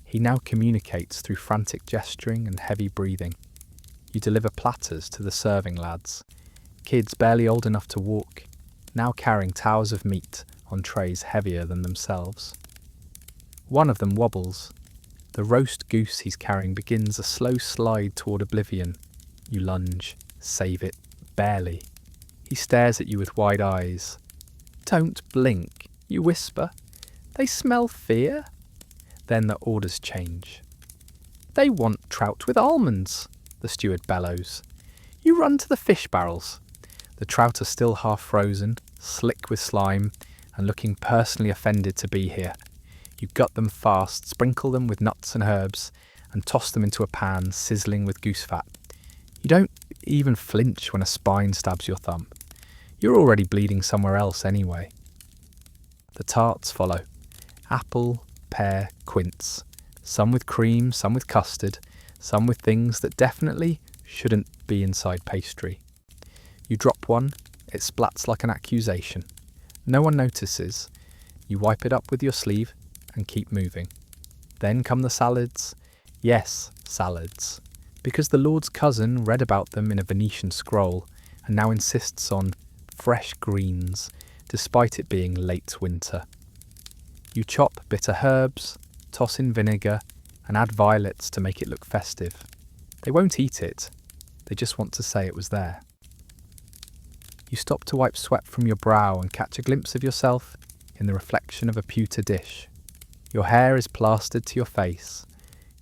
He now communicates through frantic gesturing and heavy breathing. You deliver platters to the serving lads, kids barely old enough to walk, now carrying towers of meat on trays heavier than themselves. One of them wobbles. The roast goose he's carrying begins a slow slide toward oblivion. You lunge, save it, barely. He stares at you with wide eyes. "Don't blink," you whisper. "They smell fear." Then the orders change. "They want trout with almonds," the steward bellows. You run to the fish barrels. The trout are still half frozen, slick with slime, and looking personally offended to be here. You gut them fast, sprinkle them with nuts and herbs, and toss them into a pan sizzling with goose fat. You don't even flinch when a spine stabs your thumb. You're already bleeding somewhere else anyway. The tarts follow. Apple, pear, quince. Some with cream, some with custard, some with things that definitely shouldn't be inside pastry. You drop one, it splats like an accusation. No one notices. You wipe it up with your sleeve and keep moving. Then come the salads. Yes, salads, because the Lord's cousin read about them in a Venetian scroll and now insists on fresh greens, despite it being late winter. You chop bitter herbs, toss in vinegar, and add violets to make it look festive. They won't eat it, they just want to say it was there. You stop to wipe sweat from your brow and catch a glimpse of yourself in the reflection of a pewter dish. Your hair is plastered to your face.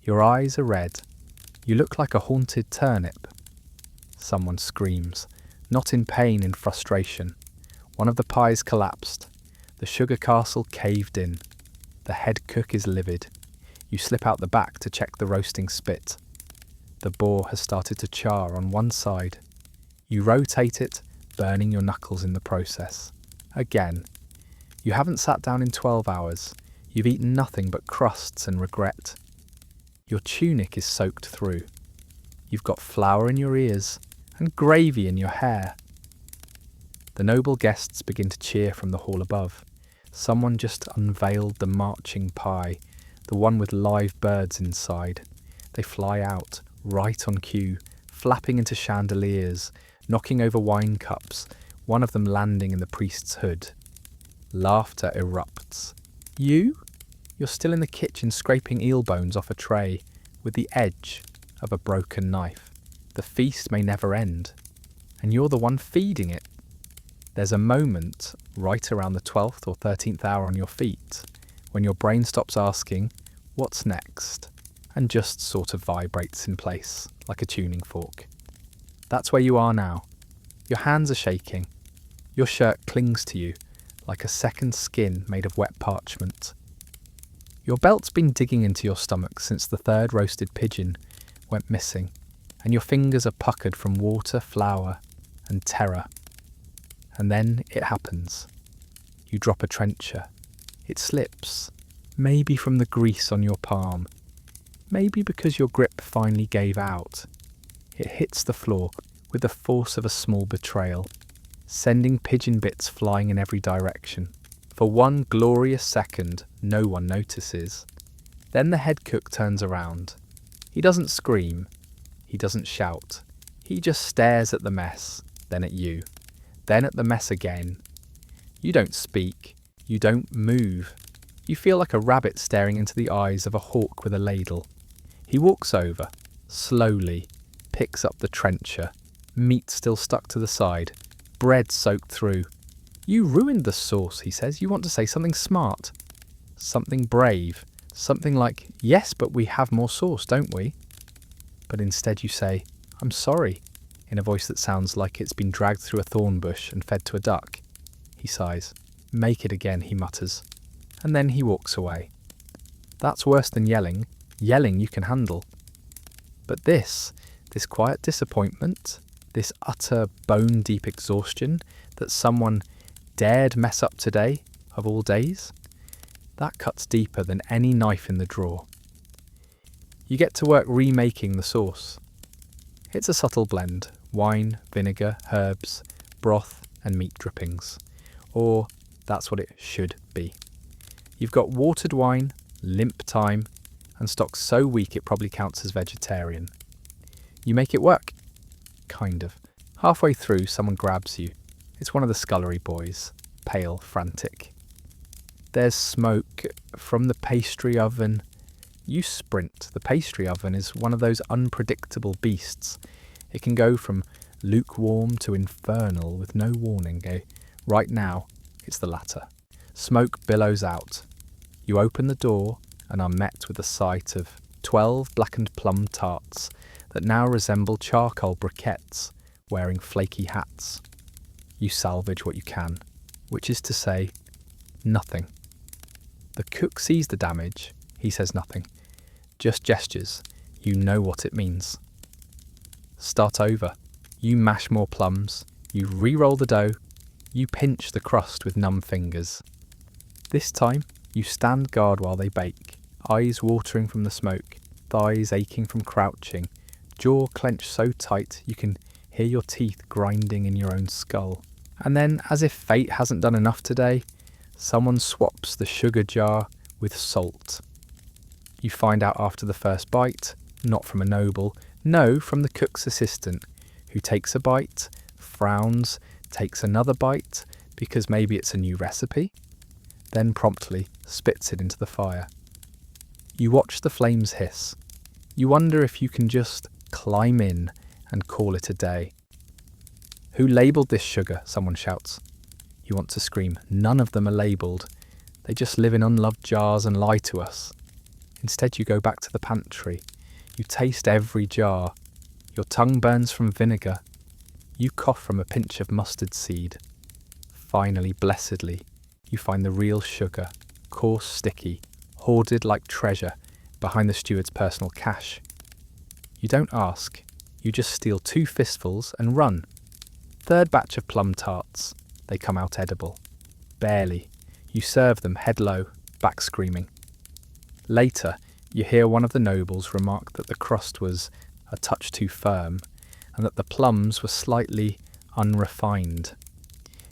Your eyes are red. You look like a haunted turnip. Someone screams, not in pain, in frustration. One of the pies collapsed. The sugar castle caved in. The head cook is livid. You slip out the back to check the roasting spit. The boar has started to char on one side. You rotate it, burning your knuckles in the process. Again. You haven't sat down in 12 hours. You've eaten nothing but crusts and regret. Your tunic is soaked through. You've got flour in your ears and gravy in your hair. The noble guests begin to cheer from the hall above. Someone just unveiled the marching pie, the one with live birds inside. They fly out, right on cue, flapping into chandeliers, knocking over wine cups, one of them landing in the priest's hood. Laughter erupts. You? You're still in the kitchen scraping eel bones off a tray with the edge of a broken knife. The feast may never end, and you're the one feeding it. There's a moment right around the 12th or 13th hour on your feet when your brain stops asking, what's next? And just sort of vibrates in place like a tuning fork. That's where you are now. Your hands are shaking. Your shirt clings to you like a second skin made of wet parchment. Your belt's been digging into your stomach since the third roasted pigeon went missing, and your fingers are puckered from water, flour, and terror. And then it happens. You drop a trencher. It slips, maybe from the grease on your palm, maybe because your grip finally gave out. It hits the floor with the force of a small betrayal, sending pigeon bits flying in every direction. For one glorious second, no one notices. Then the head cook turns around. He doesn't scream. He doesn't shout. He just stares at the mess, then at you, then at the mess again. You don't speak. You don't move. You feel like a rabbit staring into the eyes of a hawk with a ladle. He walks over, slowly, picks up the trencher, meat still stuck to the side, bread soaked through. You ruined the sauce, he says. You want to say something smart, something brave, something like, yes, but we have more sauce, don't we? But instead you say, I'm sorry, in a voice that sounds like it's been dragged through a thorn bush and fed to a duck. He sighs. Make it again, he mutters. And then he walks away. That's worse than yelling. Yelling you can handle. But this quiet disappointment, this utter bone-deep exhaustion that someone dared mess up today, of all days, that cuts deeper than any knife in the drawer. You get to work remaking the sauce. It's a subtle blend: wine, vinegar, herbs, broth, and meat drippings. Or that's what it should be. You've got watered wine, limp thyme, and stock so weak it probably counts as vegetarian. You make it work. Kind of. Halfway through, someone grabs you. It's one of the scullery boys, pale, frantic. There's smoke from the pastry oven. You sprint. The pastry oven is one of those unpredictable beasts. It can go from lukewarm to infernal with no warning. Right now, it's the latter. Smoke billows out. You open the door and are met with the sight of 12 blackened plum tarts that now resemble charcoal briquettes wearing flaky hats. You salvage what you can, which is to say, nothing. The cook sees the damage. He says nothing, just gestures. You know what it means. Start over. You mash more plums. You re-roll the dough. You pinch the crust with numb fingers. This time, you stand guard while they bake, eyes watering from the smoke, thighs aching from crouching, jaw clenched so tight you can hear your teeth grinding in your own skull. And then, as if fate hasn't done enough today, someone swaps the sugar jar with salt. You find out after the first bite Not from a noble, no, from the cook's assistant, who takes a bite, frowns, takes another bite, because maybe it's a new recipe, then promptly spits it into the fire. You watch the flames hiss. You wonder if you can just climb in and call it a day. Who labelled this sugar? Someone shouts. You want to scream. None of them are labelled. They just live in unloved jars and lie to us. Instead, you go back to the pantry. You taste every jar. Your tongue burns from vinegar. You cough from a pinch of mustard seed. Finally, blessedly, you find the real sugar, coarse, sticky, hoarded like treasure behind the steward's personal cache. You don't ask. You just steal 2 fistfuls and run. Third batch of plum tarts. They come out edible. Barely. You serve them head low, back screaming. Later, you hear one of the nobles remark that the crust was a touch too firm and that the plums were slightly unrefined.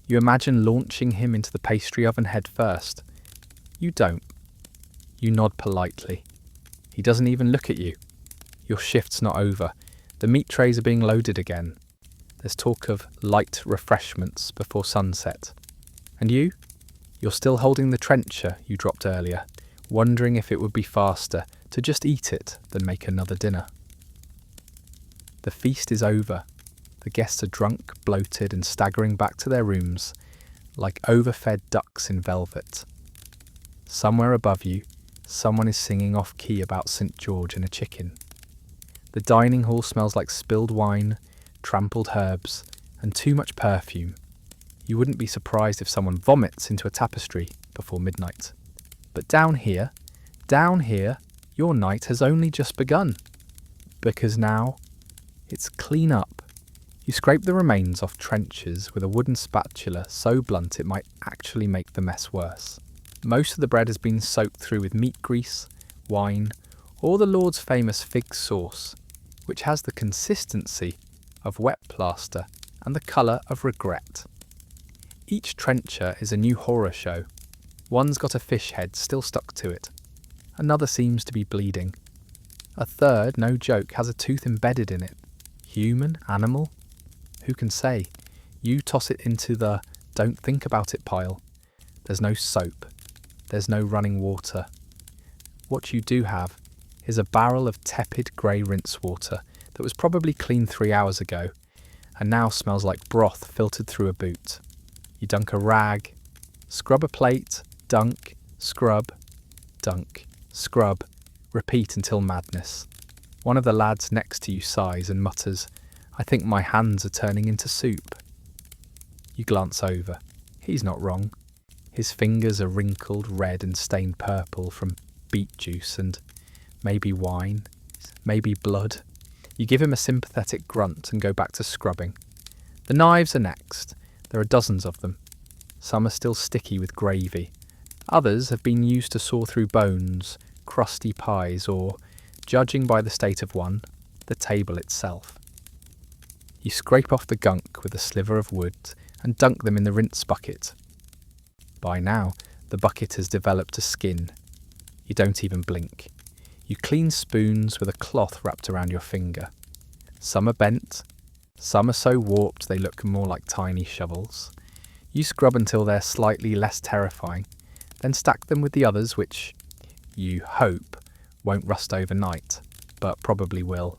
You imagine launching him into the pastry oven head first. You don't. You nod politely. He doesn't even look at you. Your shift's not over. The meat trays are being loaded again. There's talk of light refreshments before sunset. And you? You're still holding the trencher you dropped earlier, wondering if it would be faster to just eat it than make another dinner. The feast is over. The guests are drunk, bloated, and staggering back to their rooms like overfed ducks in velvet. Somewhere above you, someone is singing off-key about St. George and a chicken. The dining hall smells like spilled wine, trampled herbs, and too much perfume. You wouldn't be surprised if someone vomits into a tapestry before midnight. But down here, your night has only just begun. Because now, it's clean up. You scrape the remains off trenchers with a wooden spatula so blunt it might actually make the mess worse. Most of the bread has been soaked through with meat grease, wine, or the Lord's famous fig sauce, which has the consistency of wet plaster and the colour of regret. Each trencher is a new horror show. One's got a fish head still stuck to it. Another seems to be bleeding. A third, no joke, has a tooth embedded in it. Human? Animal? Who can say? You toss it into the don't think about it pile. There's no soap. There's no running water. What you do have is a barrel of tepid grey rinse water that was probably cleaned 3 hours ago and now smells like broth filtered through a boot. You dunk a rag, scrub a plate, dunk, scrub, repeat until madness. One of the lads next to you sighs and mutters, "I think my hands are turning into soup." You glance over. He's not wrong. His fingers are wrinkled, red and stained purple from beet juice and maybe wine, maybe blood. You give him a sympathetic grunt and go back to scrubbing. The knives are next. There are dozens of them. Some are still sticky with gravy. Others have been used to saw through bones, crusty pies, or, judging by the state of one, the table itself. You scrape off the gunk with a sliver of wood and dunk them in the rinse bucket. By now, the bucket has developed a skin. You don't even blink. You clean spoons with a cloth wrapped around your finger. Some are bent, some are so warped they look more like tiny shovels. You scrub until they're slightly less terrifying, then stack them with the others which, you hope, won't rust overnight, but probably will.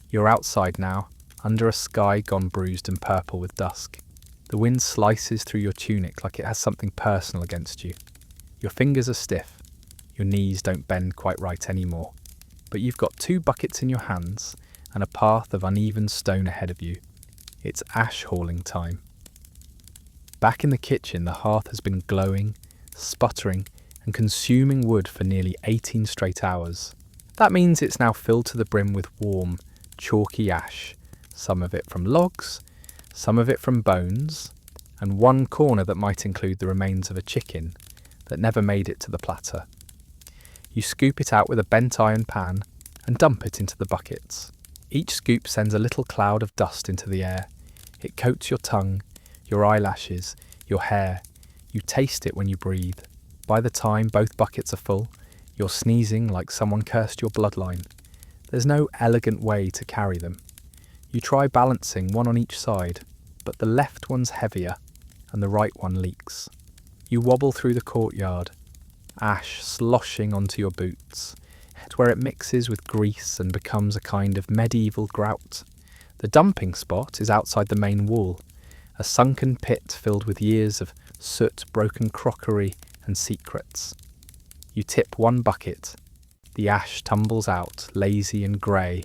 You're outside now, under a sky gone bruised and purple with dusk. The wind slices through your tunic like it has something personal against you. Your fingers are stiff. Your knees don't bend quite right anymore. But you've got 2 buckets in your hands and a path of uneven stone ahead of you. It's ash hauling time. Back in the kitchen, the hearth has been glowing, sputtering, and consuming wood for nearly 18 straight hours. That means it's now filled to the brim with warm, chalky ash, some of it from logs, some of it from bones, and one corner that might include the remains of a chicken that never made it to the platter. You scoop it out with a bent iron pan and dump it into the buckets. Each scoop sends a little cloud of dust into the air. It coats your tongue, your eyelashes, your hair. You taste it when you breathe. By the time both buckets are full, you're sneezing like someone cursed your bloodline. There's no elegant way to carry them. You try balancing one on each side, but the left one's heavier and the right one leaks. You wobble through the courtyard, ash sloshing onto your boots, to where it mixes with grease and becomes a kind of medieval grout. The dumping spot is outside the main wall, a sunken pit filled with years of soot, broken crockery and secrets. You tip one bucket. The ash tumbles out, lazy and grey,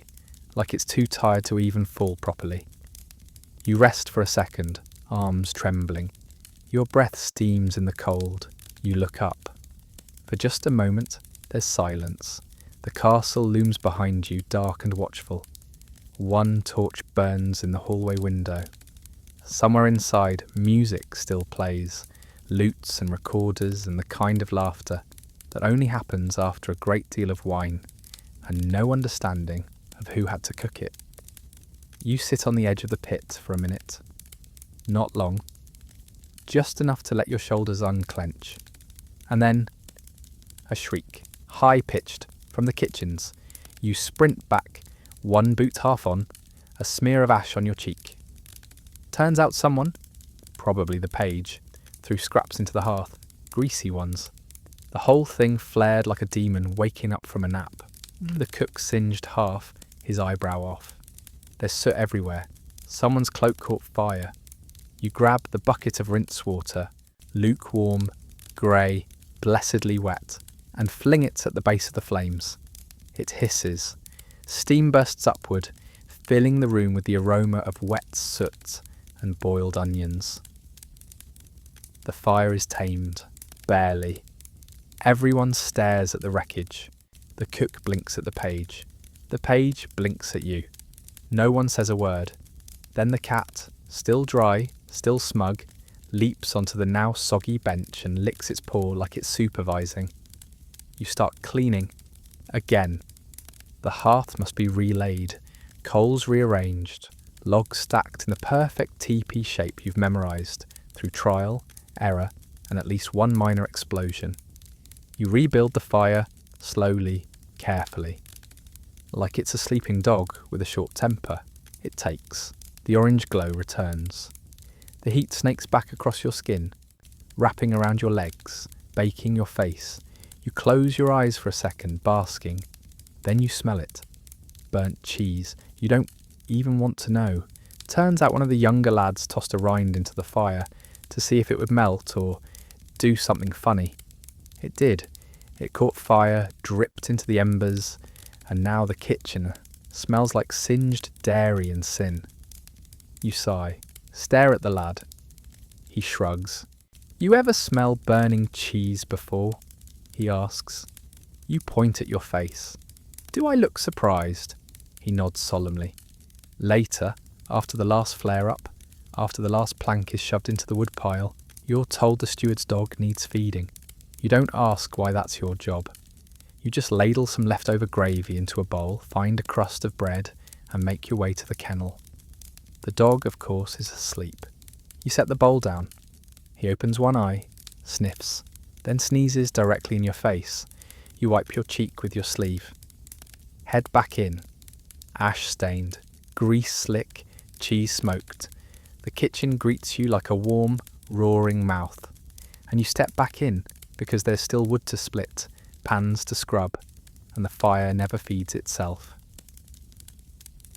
like it's too tired to even fall properly. You rest for a second, arms trembling. Your breath steams in the cold. You look up. For just a moment, there's silence. The castle looms behind you, dark and watchful. One torch burns in the hallway window. Somewhere inside, music still plays, lutes and recorders and the kind of laughter that only happens after a great deal of wine and no understanding of who had to cook it. You sit on the edge of the pit for a minute. Not long. Just enough to let your shoulders unclench. And then a shriek, high-pitched, from the kitchens. You sprint back, one boot half on, a smear of ash on your cheek. Turns out someone, probably the page, threw scraps into the hearth, greasy ones. The whole thing flared like a demon waking up from a nap. The cook singed half, his eyebrow off. There's soot everywhere. Someone's cloak caught fire. You grab the bucket of rinse water, lukewarm, grey, blessedly wet, and fling it at the base of the flames. It hisses. Steam bursts upward, filling the room with the aroma of wet soot and boiled onions. The fire is tamed, barely. Everyone stares at the wreckage. The cook blinks at the page. The page blinks at you. No one says a word. Then the cat, still dry, still smug, leaps onto the now soggy bench and licks its paw like it's supervising. You start cleaning. Again. The hearth must be relaid, coals rearranged, logs stacked in the perfect teepee shape you've memorised through trial, error, and at least one minor explosion. You rebuild the fire, slowly, carefully. Like it's a sleeping dog with a short temper, it takes. The orange glow returns. The heat snakes back across your skin, wrapping around your legs, baking your face. You close your eyes for a second, basking. Then you smell it. Burnt cheese. You don't even want to know. Turns out one of the younger lads tossed a rind into the fire to see if it would melt or do something funny. It did. It caught fire, dripped into the embers, and now the kitchen smells like singed dairy and sin. You sigh. Stare at the lad. He shrugs. You ever smell burning cheese before? He asks. You point at your face. Do I look surprised? He nods solemnly. Later, after the last flare-up, after the last plank is shoved into the woodpile, you're told the steward's dog needs feeding. You don't ask why that's your job. You just ladle some leftover gravy into a bowl, find a crust of bread, and make your way to the kennel. The dog, of course, is asleep. You set the bowl down. He opens one eye, sniffs, then sneezes directly in your face. You wipe your cheek with your sleeve. Head back in. Ash stained, grease slick, cheese smoked. The kitchen greets you like a warm, roaring mouth. And you step back in because there's still wood to split, pans to scrub, and the fire never feeds itself.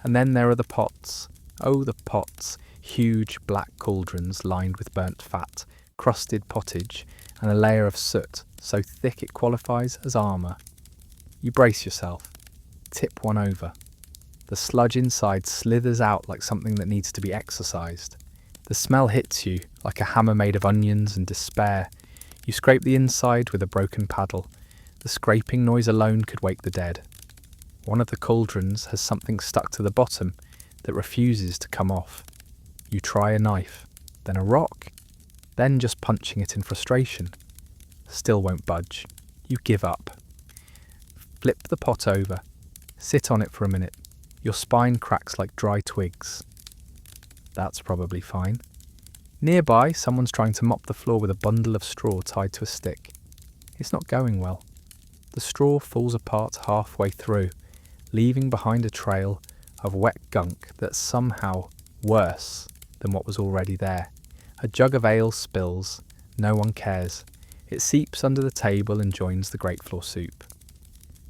And then there are the pots. Oh, the pots, huge black cauldrons lined with burnt fat, crusted pottage, and a layer of soot so thick it qualifies as armour. You brace yourself. Tip one over. The sludge inside slithers out like something that needs to be exorcised. The smell hits you like a hammer made of onions and despair. You scrape the inside with a broken paddle. The scraping noise alone could wake the dead. One of the cauldrons has something stuck to the bottom that refuses to come off. You try a knife, then a rock, then just punching it in frustration. Still won't budge. You give up. Flip the pot over. Sit on it for a minute. Your spine cracks like dry twigs. That's probably fine. Nearby, someone's trying to mop the floor with a bundle of straw tied to a stick. It's not going well. The straw falls apart halfway through, leaving behind a trail of wet gunk that's somehow worse than what was already there. A jug of ale spills, no one cares. It seeps under the table and joins the great floor soup.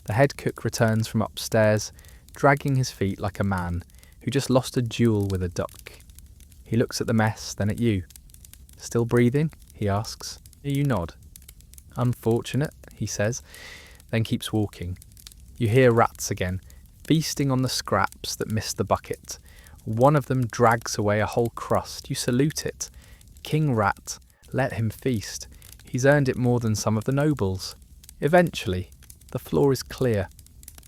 The head cook returns from upstairs, dragging his feet like a man who just lost a duel with a duck. He looks at the mess, then at you. "Still breathing?" he asks. You nod. "Unfortunate," he says, then keeps walking. You hear rats again, feasting on the scraps that miss the bucket. One of them drags away a whole crust. You salute it. King Rat, let him feast. He's earned it more than some of the nobles. Eventually, the floor is clear.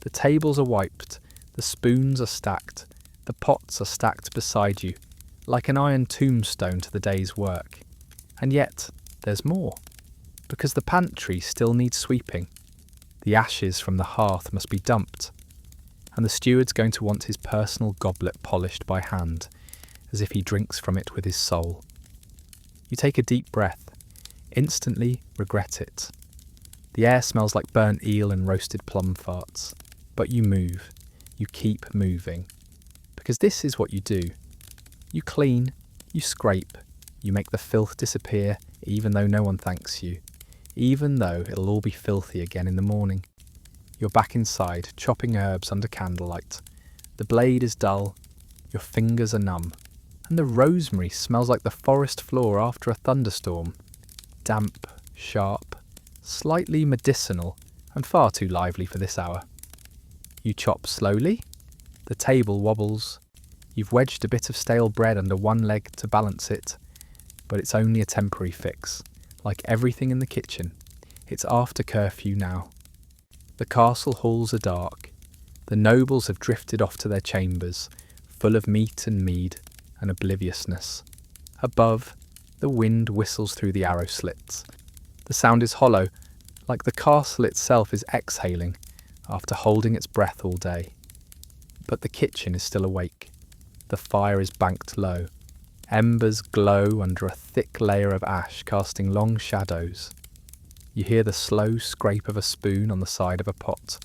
The tables are wiped. The spoons are stacked. The pots are stacked beside you, like an iron tombstone to the day's work. And yet, there's more, because the pantry still needs sweeping. The ashes from the hearth must be dumped, and the steward's going to want his personal goblet polished by hand, as if he drinks from it with his soul. You take a deep breath, instantly regret it. The air smells like burnt eel and roasted plum farts, but you move, you keep moving, because this is what you do. You clean, you scrape, you make the filth disappear, even though no one thanks you, even though it'll all be filthy again in the morning. You're back inside, chopping herbs under candlelight. The blade is dull, your fingers are numb, and the rosemary smells like the forest floor after a thunderstorm. Damp, sharp, slightly medicinal, and far too lively for this hour. You chop slowly. The table wobbles. You've wedged a bit of stale bread under one leg to balance it, but it's only a temporary fix. Like everything in the kitchen, it's after curfew now. The castle halls are dark. The nobles have drifted off to their chambers, full of meat and mead and obliviousness. Above, the wind whistles through the arrow slits. The sound is hollow, like the castle itself is exhaling after holding its breath all day. But the kitchen is still awake. The fire is banked low. Embers glow under a thick layer of ash, casting long shadows. You hear the slow scrape of a spoon on the side of a pot,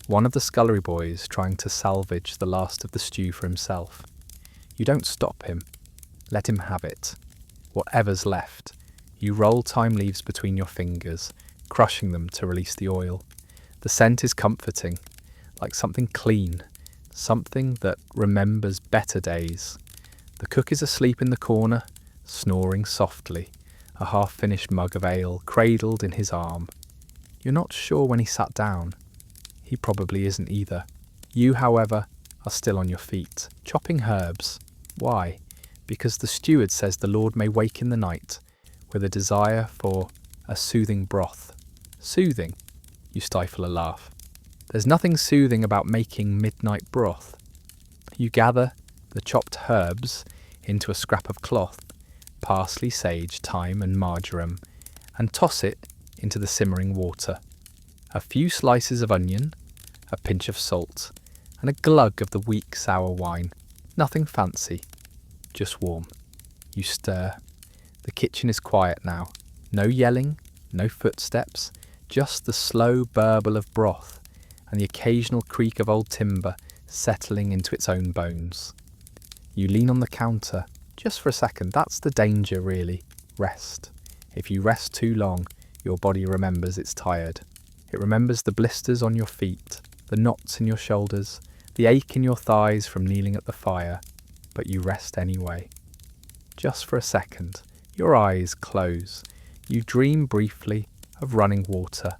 one of the scullery boys trying to salvage the last of the stew for himself. You don't stop him. Let him have it. Whatever's left. You roll thyme leaves between your fingers, crushing them to release the oil. The scent is comforting, like something clean, something that remembers better days. The cook is asleep in the corner, snoring softly, a half-finished mug of ale cradled in his arm. You're not sure when he sat down. He probably isn't either. You, however, are still on your feet, chopping herbs. Why? Because the steward says the Lord may wake in the night with a desire for a soothing broth. Soothing? You stifle a laugh. There's nothing soothing about making midnight broth. You gather the chopped herbs into a scrap of cloth, parsley, sage, thyme and marjoram, and toss it into the simmering water. A few slices of onion, a pinch of salt, and a glug of the weak sour wine. Nothing fancy, just warm. You stir. The kitchen is quiet now. No yelling, no footsteps, just the slow burble of broth and the occasional creak of old timber settling into its own bones. You lean on the counter, just for a second. That's the danger, really. Rest. If you rest too long, your body remembers it's tired. It remembers the blisters on your feet, the knots in your shoulders, the ache in your thighs from kneeling at the fire. But you rest anyway. Just for a second, your eyes close. You dream briefly of running water,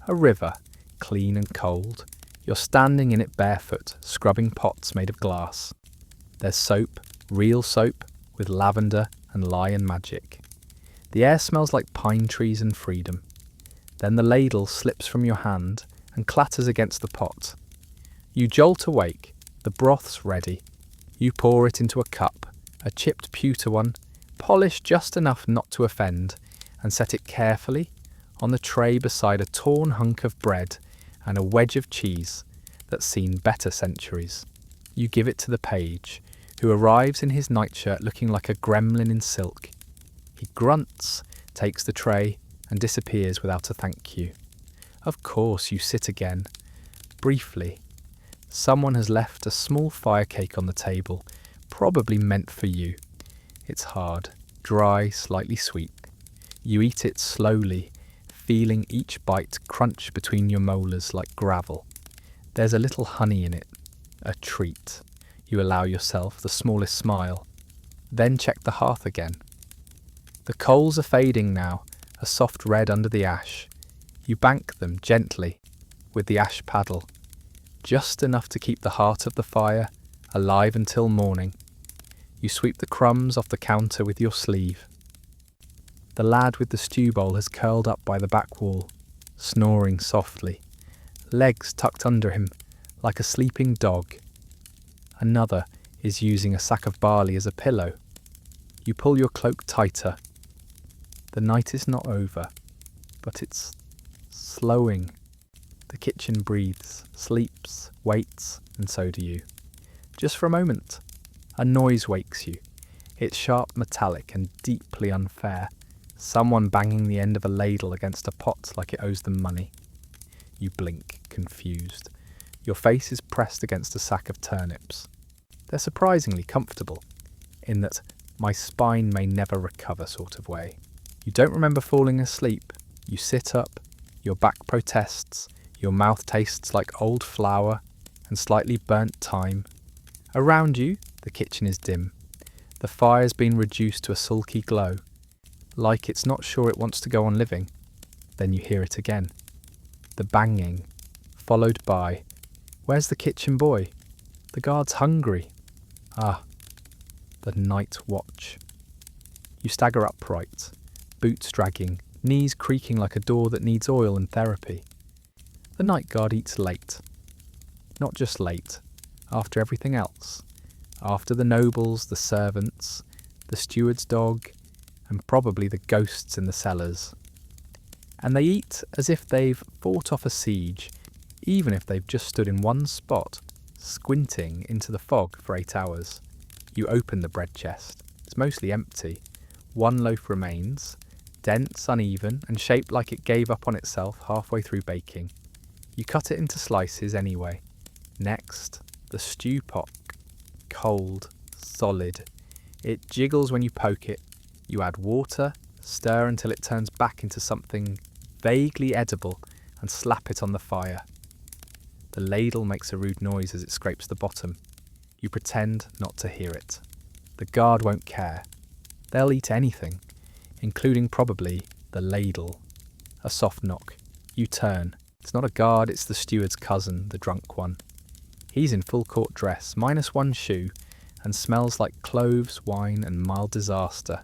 a river, clean and cold. You're standing in it barefoot, scrubbing pots made of glass. There's soap, real soap, with lavender and lion magic. The air smells like pine trees and freedom. Then the ladle slips from your hand and clatters against the pot. You jolt awake, the broth's ready. You pour it into a cup, a chipped pewter one, polished just enough not to offend, and set it carefully on the tray beside a torn hunk of bread and a wedge of cheese that's seen better centuries. You give it to the page, who arrives in his nightshirt looking like a gremlin in silk. He grunts, takes the tray, and disappears without a thank you. Of course you sit again, briefly, Someone has left a small fire cake on the table, probably meant for you. It's hard, dry, slightly sweet. You eat it slowly, feeling each bite crunch between your molars like gravel. There's a little honey in it, a treat. You allow yourself the smallest smile. Then check the hearth again. The coals are fading now, a soft red under the ash. You bank them gently with the ash paddle, just enough to keep the heart of the fire alive until morning. You sweep the crumbs off the counter with your sleeve. The lad with the stew bowl has curled up by the back wall, snoring softly, legs tucked under him like a sleeping dog. Another is using a sack of barley as a pillow. You pull your cloak tighter. The night is not over, but it's slowing. The kitchen breathes, sleeps, waits, and so do you. Just for a moment, a noise wakes you. It's sharp, metallic, and deeply unfair. Someone banging the end of a ladle against a pot like it owes them money. You blink, confused. Your face is pressed against a sack of turnips. They're surprisingly comfortable, in that my spine may never recover sort of way. You don't remember falling asleep. You sit up, your back protests, your mouth tastes like old flour and slightly burnt thyme. Around you, the kitchen is dim. The fire's been reduced to a sulky glow, like it's not sure it wants to go on living. Then you hear it again. The banging, followed by, "Where's the kitchen boy? The guard's hungry." Ah, the night watch. You stagger upright, boots dragging, knees creaking like a door that needs oil and therapy. The night guard eats late. Not just late, after everything else. After the nobles, the servants, the steward's dog, and probably the ghosts in the cellars. And they eat as if they've fought off a siege, even if they've just stood in one spot, squinting into the fog for 8 hours. You open the bread chest. It's mostly empty. One loaf remains, dense, uneven, and shaped like it gave up on itself halfway through baking. You cut it into slices anyway. Next, the stew pot. Cold, solid. It jiggles when you poke it. You add water, stir until it turns back into something vaguely edible, and slap it on the fire. The ladle makes a rude noise as it scrapes the bottom. You pretend not to hear it. The guard won't care. They'll eat anything, including probably the ladle. A soft knock. You turn. It's not a guard, it's the steward's cousin, the drunk one. He's in full court dress, minus one shoe, and smells like cloves, wine, and mild disaster.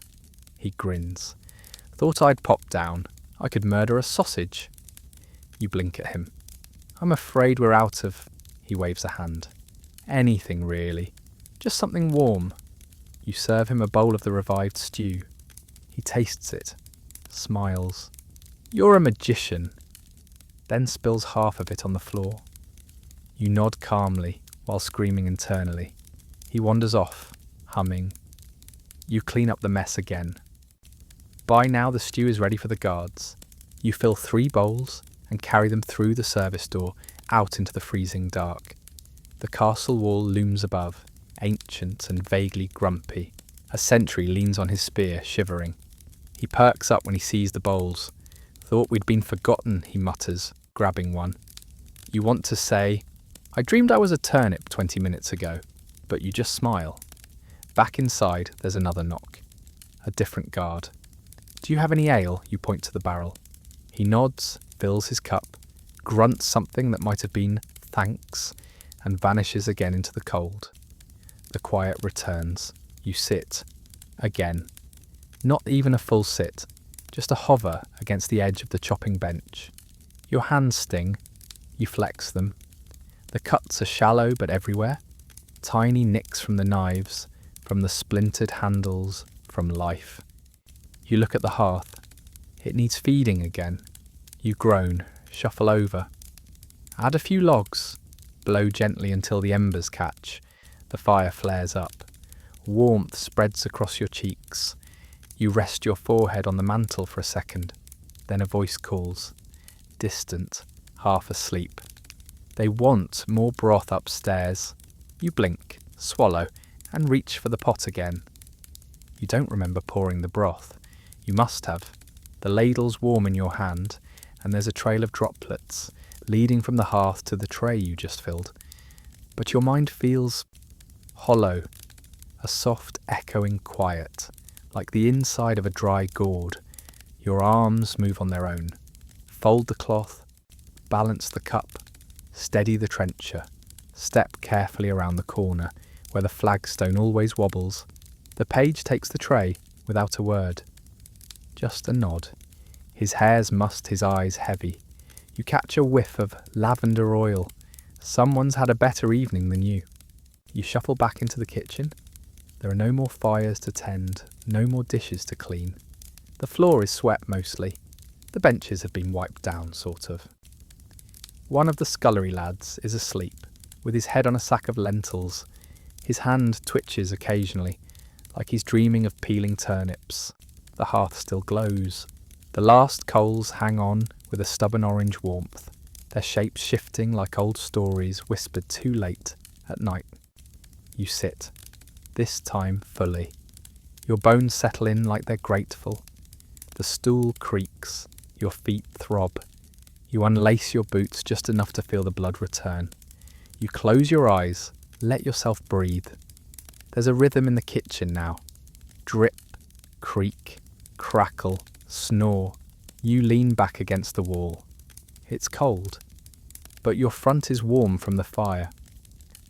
He grins. Thought I'd pop down. I could murder a sausage. You blink at him. I'm afraid we're out of... He waves a hand. Anything, really. Just something warm. You serve him a bowl of the revived stew. He tastes it. Smiles. You're a magician. Then spills half of it on the floor. You nod calmly, while screaming internally. He wanders off, humming. You clean up the mess again. By now the stew is ready for the guards. You fill 3 bowls and carry them through the service door, out into the freezing dark. The castle wall looms above, ancient and vaguely grumpy. A sentry leans on his spear, shivering. He perks up when he sees the bowls. Thought we'd been forgotten, he mutters, grabbing one. You want to say, I dreamed I was a turnip 20 minutes ago, but you just smile. Back inside, there's another knock. A different guard. Do you have any ale? You point to the barrel. He nods, fills his cup, grunts something that might have been thanks, and vanishes again into the cold. The quiet returns. You sit. Again. Not even a full sit, just a hover against the edge of the chopping bench. Your hands sting. You flex them. The cuts are shallow but everywhere. Tiny nicks from the knives, from the splintered handles, from life. You look at the hearth. It needs feeding again. You groan, shuffle over. Add a few logs. Blow gently until the embers catch. The fire flares up. Warmth spreads across your cheeks. You rest your forehead on the mantel for a second. Then a voice calls. Distant, half asleep. They want more broth upstairs. You blink, swallow, and reach for the pot again. You don't remember pouring the broth. You must have. The ladle's warm in your hand, and there's a trail of droplets leading from the hearth to the tray you just filled. But your mind feels hollow, a soft echoing quiet, like the inside of a dry gourd. Your arms move on their own. Fold the cloth, balance the cup, steady the trencher, step carefully around the corner where the flagstone always wobbles. The page takes the tray without a word. Just a nod. His hairs mussed, his eyes heavy. You catch a whiff of lavender oil. Someone's had a better evening than you. You shuffle back into the kitchen. There are no more fires to tend, no more dishes to clean. The floor is swept mostly. The benches have been wiped down, sort of. One of the scullery lads is asleep, with his head on a sack of lentils. His hand twitches occasionally, like he's dreaming of peeling turnips. The hearth still glows. The last coals hang on with a stubborn orange warmth, their shapes shifting like old stories whispered too late at night. You sit, this time fully. Your bones settle in like they're grateful. The stool creaks, your feet throb. You unlace your boots just enough to feel the blood return. You close your eyes, let yourself breathe. There's a rhythm in the kitchen now. Drip, creak, crackle, snore. You lean back against the wall. It's cold, but your front is warm from the fire.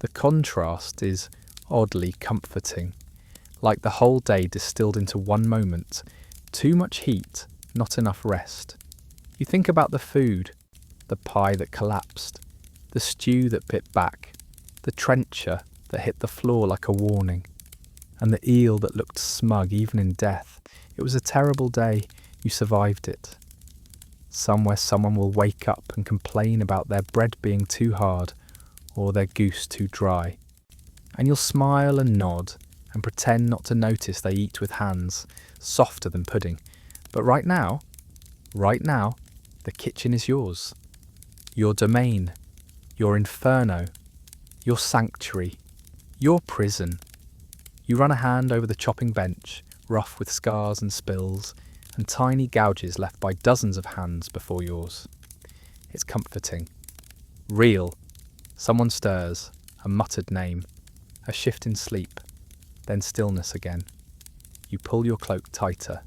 The contrast is oddly comforting, like the whole day distilled into one moment. Too much heat, not enough rest. You think about the food, the pie that collapsed, the stew that bit back, the trencher that hit the floor like a warning, and the eel that looked smug even in death. It was a terrible day. You survived it. Somewhere someone will wake up and complain about their bread being too hard or their goose too dry. And you'll smile and nod and pretend not to notice they eat with hands, softer than pudding. But right now, the kitchen is yours. Your domain, your inferno, your sanctuary, your prison. You run a hand over the chopping bench, rough with scars and spills, and tiny gouges left by dozens of hands before yours. It's comforting. Real. Someone stirs, a muttered name, a shift in sleep, then stillness again. You pull your cloak tighter,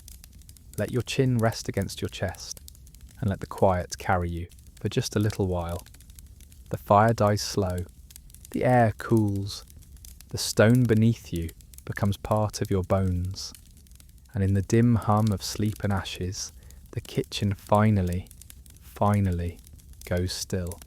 let your chin rest against your chest, and let the quiet carry you for just a little while. The fire dies slow, the air cools, the stone beneath you becomes part of your bones, and in the dim hum of sleep and ashes, the kitchen finally goes still.